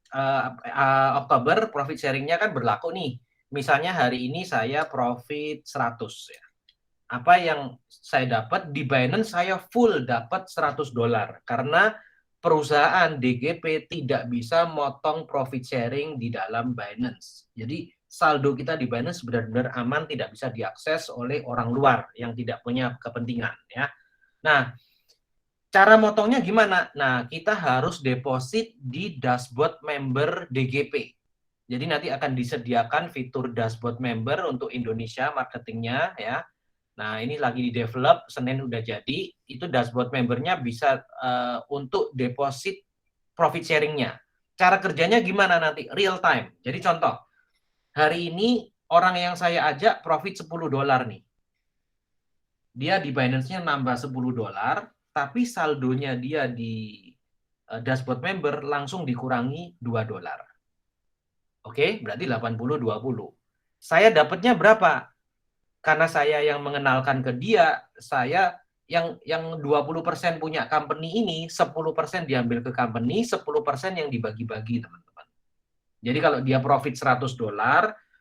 Oktober, profit sharing-nya kan berlaku nih. Misalnya hari ini saya profit 100 ya. Apa yang saya dapat di Binance, saya full dapat $100 karena perusahaan DGP tidak bisa motong profit sharing di dalam Binance. Jadi saldo kita di Binance benar-benar aman, tidak bisa diakses oleh orang luar yang tidak punya kepentingan ya. Nah, cara motongnya gimana? Nah, kita harus deposit di dashboard member DGP. Jadi nanti akan disediakan fitur dashboard member untuk Indonesia marketingnya ya. Nah, ini lagi di develop, Senin udah jadi, itu dashboard membernya bisa untuk deposit profit sharing-nya. Cara kerjanya gimana nanti? Real time. Jadi contoh, hari ini orang yang saya ajak profit $10 nih. Dia di Binance-nya nambah $10, tapi saldonya dia di dashboard member langsung dikurangi $2. Oke, berarti 80-20. Saya dapatnya berapa? Karena saya yang mengenalkan ke dia, saya yang 20% punya company ini, 10% diambil ke company, 10% yang dibagi-bagi, teman-teman. Jadi kalau dia profit $100,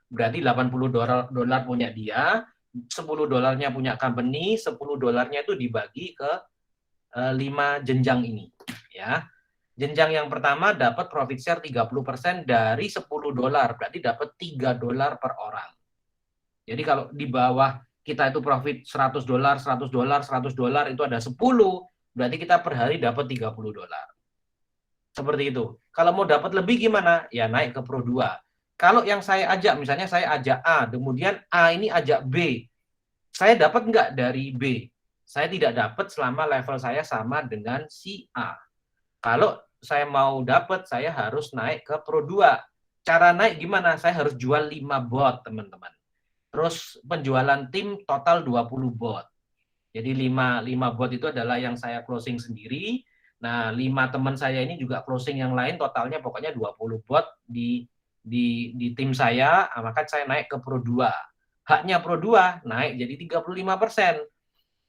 berarti $80 punya dia, $10 punya company, $10 itu dibagi ke 5 jenjang ini, ya. Jenjang yang pertama dapat profit share 30% dari $10, berarti dapat $3 per orang. Jadi kalau di bawah kita itu profit $100, $100, $100 itu ada 10, berarti kita per hari dapat $30. Seperti itu. Kalau mau dapat lebih gimana? Ya naik ke Pro 2. Kalau yang saya ajak, misalnya saya ajak A, kemudian A ini ajak B. Saya dapat nggak dari B? Saya tidak dapat selama level saya sama dengan si A. Kalau saya mau dapat, saya harus naik ke Pro 2. Cara naik gimana? Saya harus jual 5 bot, teman-teman. Terus penjualan tim total 20 bot. Jadi 5 bot itu adalah yang saya closing sendiri. Nah, 5 teman saya ini juga closing yang lain, totalnya pokoknya 20 bot di tim saya, maka saya naik ke Pro 2. Haknya Pro 2 naik jadi 35%.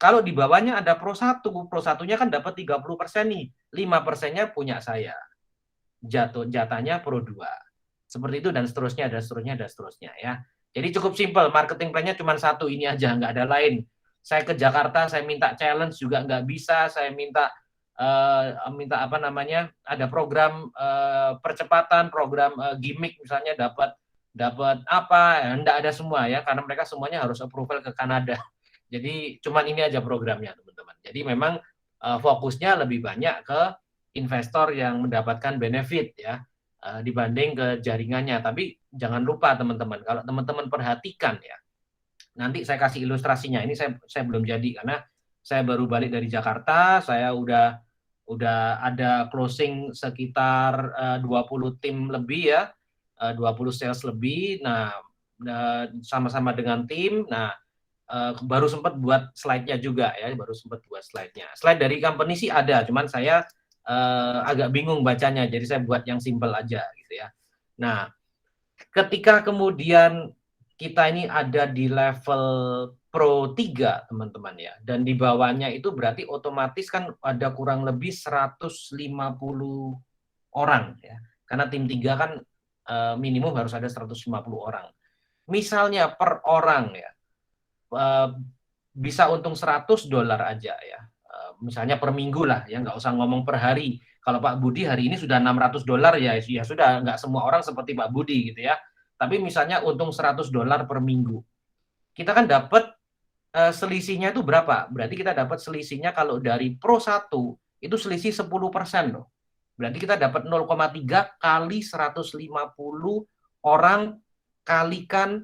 Kalau di bawahnya ada Pro 1, Pro 1-nya kan dapat 30% nih. 5%-nya punya saya. Jatahnya Pro 2. Seperti itu dan seterusnya ya. Jadi cukup simpel, marketing plan-nya cuma satu ini aja, nggak ada lain. Saya ke Jakarta, saya minta challenge juga nggak bisa, saya minta apa namanya, ada program percepatan, program gimmick misalnya dapat apa, nggak ada semua ya, karena mereka semuanya harus approval ke Kanada. Jadi cuman ini aja programnya, teman-teman. Jadi memang fokusnya lebih banyak ke investor yang mendapatkan benefit ya, dibanding ke jaringannya. Tapi jangan lupa teman-teman, kalau teman-teman perhatikan ya, nanti saya kasih ilustrasinya. Ini saya belum jadi karena saya baru balik dari Jakarta. Saya udah ada closing sekitar 20 tim lebih ya, 20 sales lebih. Nah, sama-sama dengan tim. Nah, baru sempat buat slide-nya juga ya, Slide dari company sih ada, cuman saya agak bingung bacanya, jadi saya buat yang simple aja gitu ya. Nah, ketika kemudian kita ini ada di level Pro 3, teman-teman ya, dan di bawahnya itu berarti otomatis kan ada kurang lebih 150 orang ya, karena tim 3 kan minimum harus ada 150 orang. Misalnya per orang ya, bisa untung $100 aja ya, misalnya per minggu lah ya, nggak usah ngomong per hari. Kalau Pak Budi hari ini sudah $600 ya sudah, nggak semua orang seperti Pak Budi gitu ya, tapi misalnya untung $100 per minggu, kita kan dapat selisihnya itu berapa? Berarti kita dapat selisihnya kalau dari Pro 1 itu selisih 10% loh, berarti kita dapat 0,3 kali 150 orang kalikan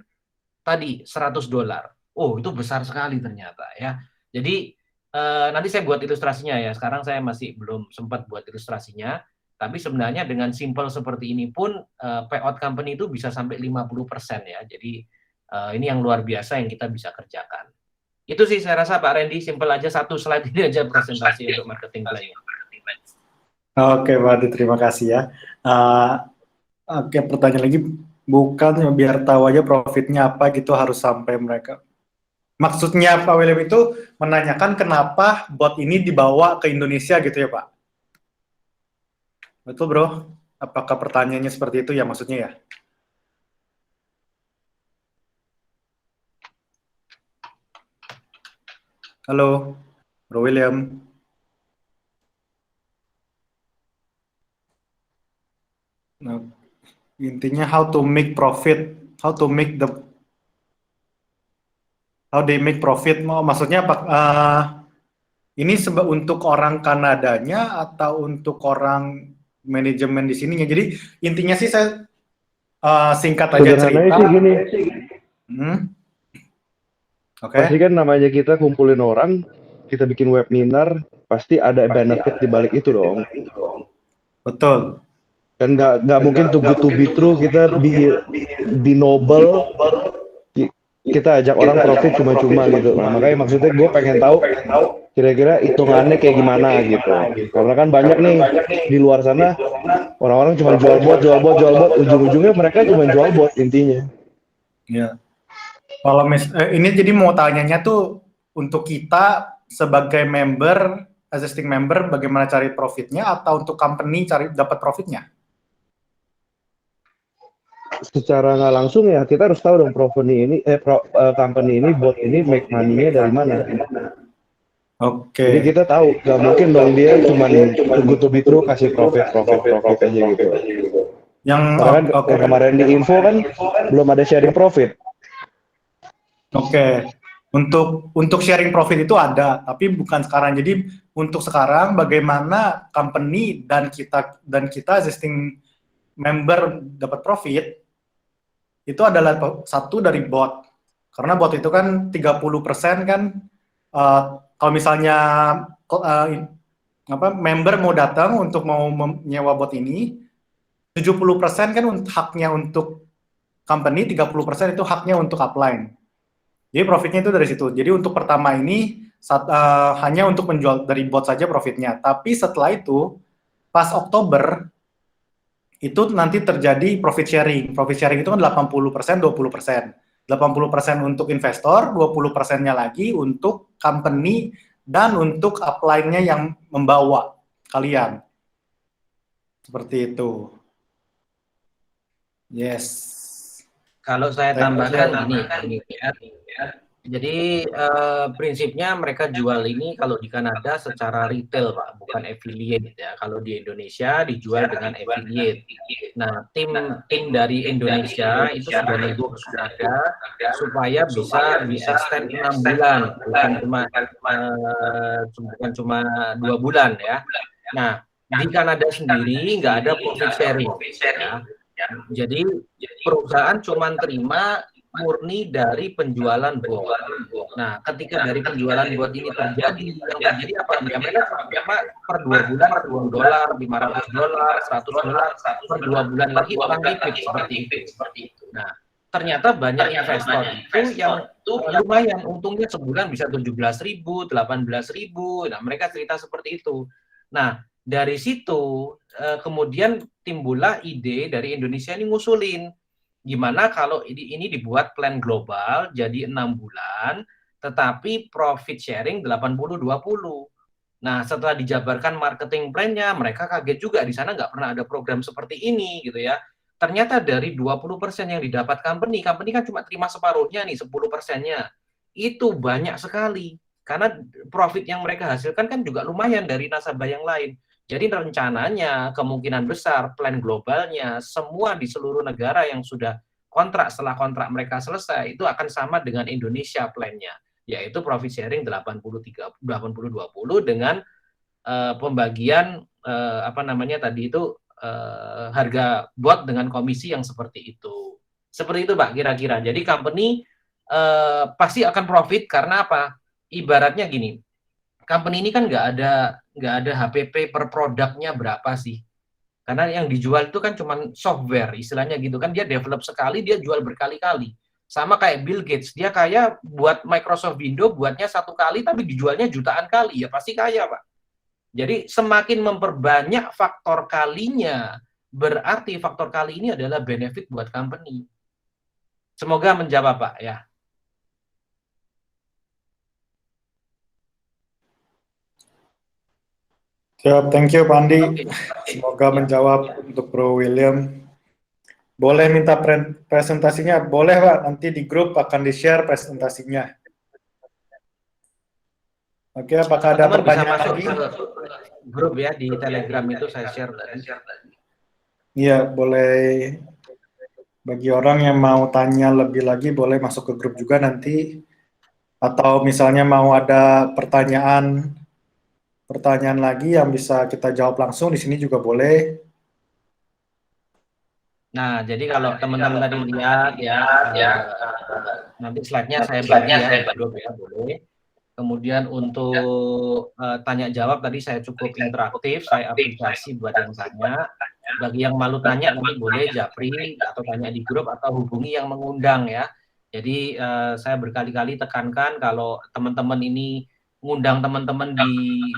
tadi $100. oh itu besar sekali ternyata ya. Jadi nanti saya buat ilustrasinya ya. Sekarang saya masih belum sempat buat ilustrasinya. Tapi sebenarnya dengan simple seperti ini pun payout company itu bisa sampai 50% ya. Jadi ini yang luar biasa yang kita bisa kerjakan. Itu sih saya rasa Pak Randy, simple aja, satu slide ini aja presentasi untuk marketing plan-nya. Oke, Pak Adi, terima kasih ya. Oke, pertanyaan lagi, bukan biar tahu aja profitnya apa gitu harus sampai mereka. Maksudnya Pak William itu menanyakan kenapa bot ini dibawa ke Indonesia gitu ya Pak? Betul bro? Apakah pertanyaannya seperti itu ya maksudnya ya? Halo, Bro William. Nah, intinya how to make profit, how they make profit. Maksudnya apa? Ini untuk orang Kanadanya atau untuk orang manajemen di sininya. Jadi intinya sih saya singkat aja cerita. Sih gini. Oke. Pasti kan namanya kita kumpulin orang, kita bikin webinar, pasti ada benefit di balik itu dong. Betul. Kan nggak mungkin to be true kita be noble, kita ajak orang profit cuma-cuma gitu. Nah, makanya maksudnya gue pengen tahu kira-kira hitungannya kayak gimana gitu. Karena kan banyak nih di luar sana orang-orang cuma jual bot, ujung-ujungnya mereka cuma jual bot intinya. Iya. Kalau ini jadi mau tanyanya tuh untuk kita sebagai member, existing member, bagaimana cari profitnya atau untuk company cari dapat profitnya? Secara nggak langsung ya kita harus tahu dong company ini bot ini make money-nya dari mana. Oke. Jadi kita tahu nggak mungkin dong dia cuma to be true kasih profit aja gitu. Yang kemarin di info kan belum ada sharing profit. Oke. Untuk sharing profit itu ada, tapi bukan sekarang. Jadi untuk sekarang bagaimana company dan kita existing member dapat profit itu adalah satu dari bot. Karena bot itu kan 30% kan kalau misalnya member mau datang untuk mau menyewa bot ini 70% kan haknya untuk company, 30% itu haknya untuk upline. Jadi profitnya itu dari situ. Jadi untuk pertama ini hanya untuk menjual dari bot saja profitnya. Tapi setelah itu pas Oktober itu nanti terjadi profit sharing. Profit sharing itu kan 80%, 20%. 80% untuk investor, 20%-nya lagi untuk company dan untuk upline-nya yang membawa kalian. Seperti itu. Yes. Kalau saya tambahkan ini ya. Jadi prinsipnya mereka jual ini kalau di Kanada secara retail Pak, bukan affiliate ya. Kalau di Indonesia dijual dengan affiliate. Nah, tim dari Indonesia itu sudah nego ke Kanada supaya bisa extend 6 bulan, bukan cuma 2 bulan ya. Nah, di Kanada sendiri nggak ada profit sharing ya. Jadi perusahaan cuma terima murni dari penjualan bot. Nah, ketika dari penjualan bot ini terjadi, yang terjadi apa? Ya, mereka per 2 bulan $2, $500, $100, per 2 bulan lagi orang repeat seperti itu. Nah, ternyata banyak investor itu yang lumayan untungnya sebulan bisa 17.000, 18.000. Nah, mereka cerita seperti itu. Nah, dari situ kemudian timbullah ide dari Indonesia ini ngusulin gimana kalau ini dibuat plan global jadi 6 bulan tetapi profit sharing 80-20. Nah, setelah dijabarkan marketing plan-nya, mereka kaget juga, di sana nggak pernah ada program seperti ini gitu ya. Ternyata dari 20% yang didapat company kan cuma terima separuhnya nih, 10%-nya. Itu banyak sekali. Karena profit yang mereka hasilkan kan juga lumayan dari nasabah yang lain. Jadi rencananya kemungkinan besar plan globalnya semua di seluruh negara yang sudah kontrak setelah kontrak mereka selesai itu akan sama dengan Indonesia plan-nya, yaitu profit sharing 80-20 dengan pembagian harga bot dengan komisi yang seperti itu. Seperti itu Pak kira-kira. Jadi company pasti akan profit karena apa? Ibaratnya gini, company ini kan nggak ada HPP per produknya berapa sih? Karena yang dijual itu kan cuma software, istilahnya gitu kan, dia develop sekali, dia jual berkali-kali. Sama kayak Bill Gates, dia kaya buat Microsoft Windows, buatnya 1 kali tapi dijualnya jutaan kali, ya pasti kaya, Pak. Jadi semakin memperbanyak faktor kalinya, berarti faktor kali ini adalah benefit buat company. Semoga menjawab, Pak, ya. Siap, thank you Pak Andi. Oke. Semoga Ya. menjawab untuk Bro William. Boleh minta presentasinya? Boleh Pak, nanti di grup akan di-share presentasinya. Oke, apakah ada Teman-teman bisa pertanyaan masuk lagi? ke grup ya, di Telegram itu saya share tadi. Iya, boleh. Bagi orang yang mau tanya lebih lagi, boleh masuk ke grup juga nanti. Atau misalnya mau ada pertanyaan lagi yang bisa kita jawab langsung di sini juga boleh. Nah, jadi kalau teman-teman tadi lihat ya, nanti slide-nya saya bagi ya, di grup ya, boleh. Kemudian untuk tanya jawab tadi saya cukup interaktif, saya apresiasi buat yang tanya. Bagi yang malu tanya nanti boleh japri atau tanya di grup atau hubungi yang mengundang ya. Jadi saya berkali-kali tekankan kalau teman-teman ini ngundang teman-teman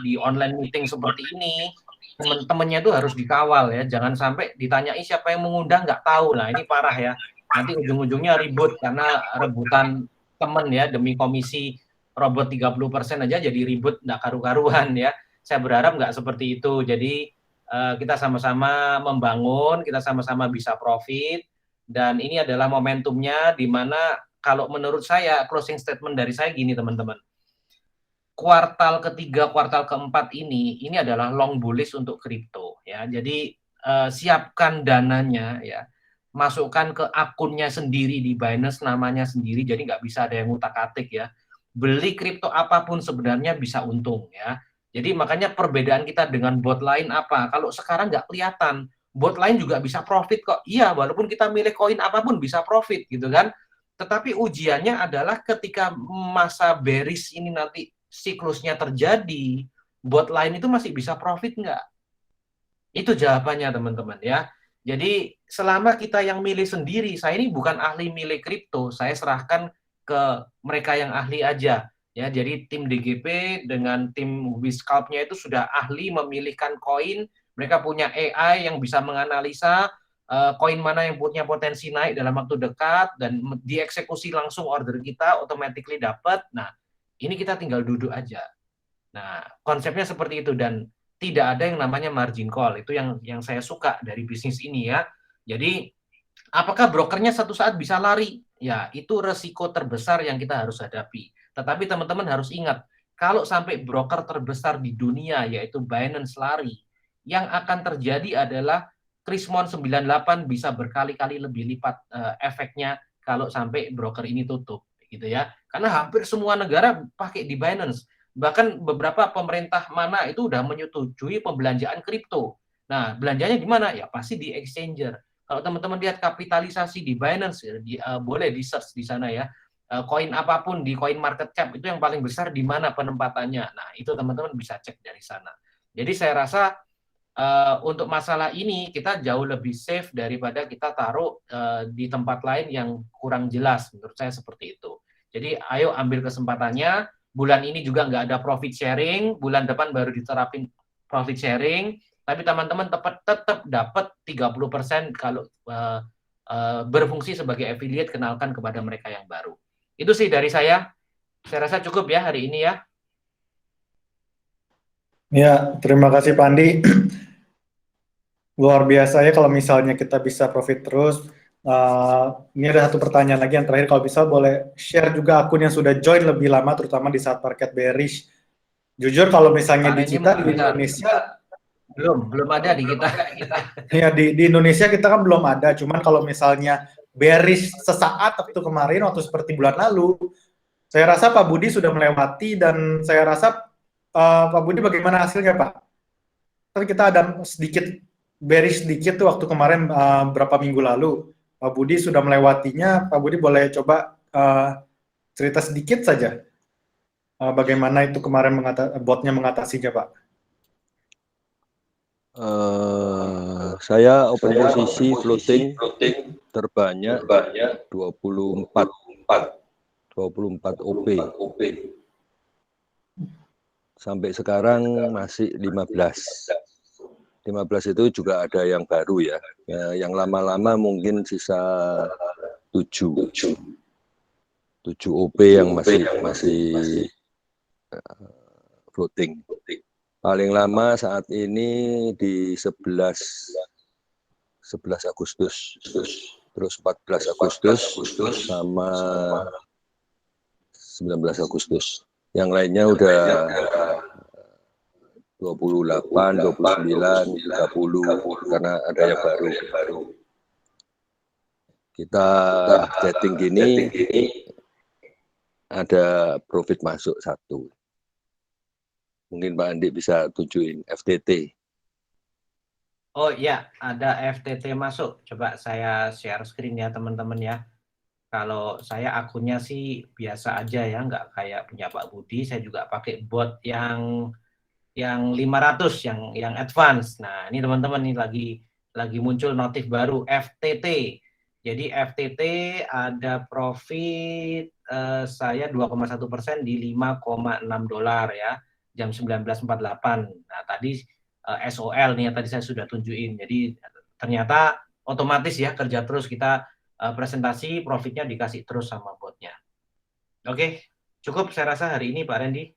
di online meeting seperti ini, teman-temannya itu harus dikawal ya. Jangan sampai ditanyai siapa yang mengundang nggak tahu. Nah ini parah ya. Nanti ujung-ujungnya ribut karena rebutan teman ya demi komisi robot 30% aja jadi ribut nggak karu-karuan ya. Saya berharap nggak seperti itu. Jadi kita sama-sama membangun, kita sama-sama bisa profit, dan ini adalah momentumnya di mana kalau menurut saya closing statement dari saya gini teman-teman. Kuartal ketiga, kuartal keempat ini adalah long bullish untuk kripto ya. Jadi siapkan dananya ya. Masukkan ke akunnya sendiri di Binance namanya sendiri, jadi nggak bisa ada yang ngutak-atik ya. Beli kripto apapun sebenarnya bisa untung ya. Jadi makanya perbedaan kita dengan bot lain apa? Kalau sekarang nggak kelihatan, bot lain juga bisa profit kok. Iya, walaupun kita milih koin apapun bisa profit gitu kan. Tetapi ujiannya adalah ketika masa bearish ini nanti siklusnya terjadi, bot lain itu masih bisa profit nggak? Itu jawabannya teman-teman ya. Jadi selama kita yang milih sendiri, saya ini bukan ahli milih kripto, saya serahkan ke mereka yang ahli aja. Ya, jadi tim DGP dengan tim Wiscalp-nya itu sudah ahli memilihkan koin, mereka punya AI yang bisa menganalisa koin mana yang punya potensi naik dalam waktu dekat dan dieksekusi langsung order kita, automatically dapat. Nah, ini kita tinggal duduk aja. Nah, konsepnya seperti itu dan tidak ada yang namanya margin call. Itu yang saya suka dari bisnis ini ya. Jadi, apakah brokernya satu saat bisa lari? Ya, itu resiko terbesar yang kita harus hadapi. Tetapi teman-teman harus ingat, kalau sampai broker terbesar di dunia, yaitu Binance lari, yang akan terjadi adalah Krismon 98 bisa berkali-kali lebih lipat efeknya kalau sampai broker ini tutup. Gitu ya. Karena hampir semua negara pakai di Binance. Bahkan beberapa pemerintah mana itu udah menyetujui pembelanjaan kripto. Nah, belanjanya di mana? Ya pasti di exchanger. Kalau teman-teman lihat kapitalisasi di Binance, boleh di search di sana ya. Koin apapun di Coin Market Cap itu yang paling besar di mana penempatannya. Nah, itu teman-teman bisa cek dari sana. Jadi saya rasa untuk masalah ini kita jauh lebih safe daripada kita taruh di tempat lain yang kurang jelas. Menurut saya seperti itu. Jadi ayo ambil kesempatannya. Bulan ini juga nggak ada profit sharing, bulan depan baru diterapin profit sharing, tapi teman-teman tetap dapat 30% kalau berfungsi sebagai affiliate, kenalkan kepada mereka yang baru. Itu sih dari saya rasa cukup ya hari ini ya. Ya, terima kasih Pak Andi. Luar biasa ya kalau misalnya kita bisa profit terus. Ini ada satu pertanyaan lagi yang terakhir, kalau bisa boleh share juga akun yang sudah join lebih lama, terutama di saat market bearish. Jujur kalau misalnya di kita di Indonesia belum ada di kita. Ya di Indonesia kita kan belum ada, cuman kalau misalnya bearish sesaat waktu kemarin, waktu seperti bulan lalu, saya rasa Pak Budi sudah melewati, dan saya rasa Pak Budi bagaimana hasilnya Pak? Tapi kita ada sedikit bearish sedikit tuh waktu kemarin berapa minggu lalu. Pak Budi sudah melewatinya. Pak Budi boleh coba cerita sedikit saja bagaimana itu kemarin botnya mengatasinya, Pak? Saya open posisi floating terbanyak 24 OP. Sampai sekarang masih 15. 15 itu juga ada yang baru ya. Yang lama-lama mungkin sisa 7 OP yang masih floating. Paling lama saat ini di 11 Agustus, terus 14 Agustus, sama 19 Agustus. Yang lainnya udah 28, 29, 30, karena ada yang baru. Kita setting gini, ada profit masuk 1. Mungkin Pak Andi bisa tunjukin FTT. Oh iya, ada FTT masuk. Coba saya share screen ya teman-teman ya. Kalau saya akunnya sih biasa aja ya, nggak kayak punya Pak Budi. Saya juga pakai bot yang 500, yang advance. Nah ini teman-teman nih lagi muncul notif baru FTT. Jadi FTT ada profit saya 2,1% di $5,6 ya. Jam 19.48. Nah, tadi SOL nih yang tadi saya sudah tunjukin. Jadi ternyata otomatis ya kerja terus, kita presentasi profitnya dikasih terus sama botnya. Oke, cukup saya rasa hari ini Pak Randy.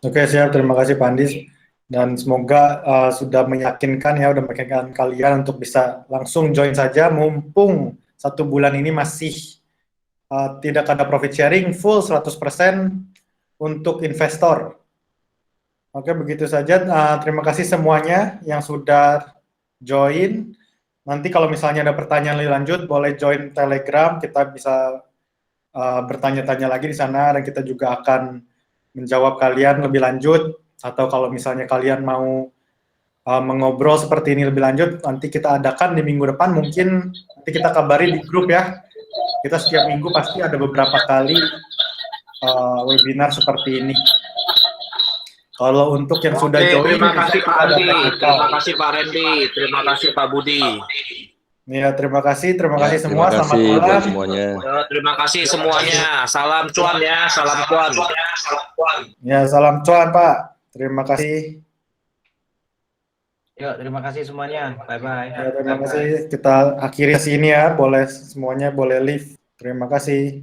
Oke, siap. Terima kasih Pak Andi. Dan semoga sudah meyakinkan kalian untuk bisa langsung join saja, mumpung 1 bulan ini masih tidak ada profit sharing, full 100% untuk investor. Oke, begitu saja. Terima kasih semuanya yang sudah join. Nanti kalau misalnya ada pertanyaan lebih lanjut, boleh join Telegram. Kita bisa bertanya-tanya lagi di sana, dan kita juga akan menjawab kalian lebih lanjut. Atau kalau misalnya kalian mau mengobrol seperti ini lebih lanjut, nanti kita adakan di minggu depan. Mungkin nanti kita kabari di grup ya. Kita setiap minggu pasti ada beberapa kali webinar seperti ini. Kalau untuk yang sudah join, terima kasih Pak Andi, terima kasih Pak Randy, terima kasih Pak Budi. Ya, terima kasih semua. Terima kasih buat semuanya. Terima kasih semuanya. Salam cuan ya, salam cuan. Ya, salam cuan Pak. Terima kasih. Yuk, terima kasih semuanya. Bye-bye. Ya, terima kasih. Kita akhiri sini ya. Semuanya boleh leave. Terima kasih.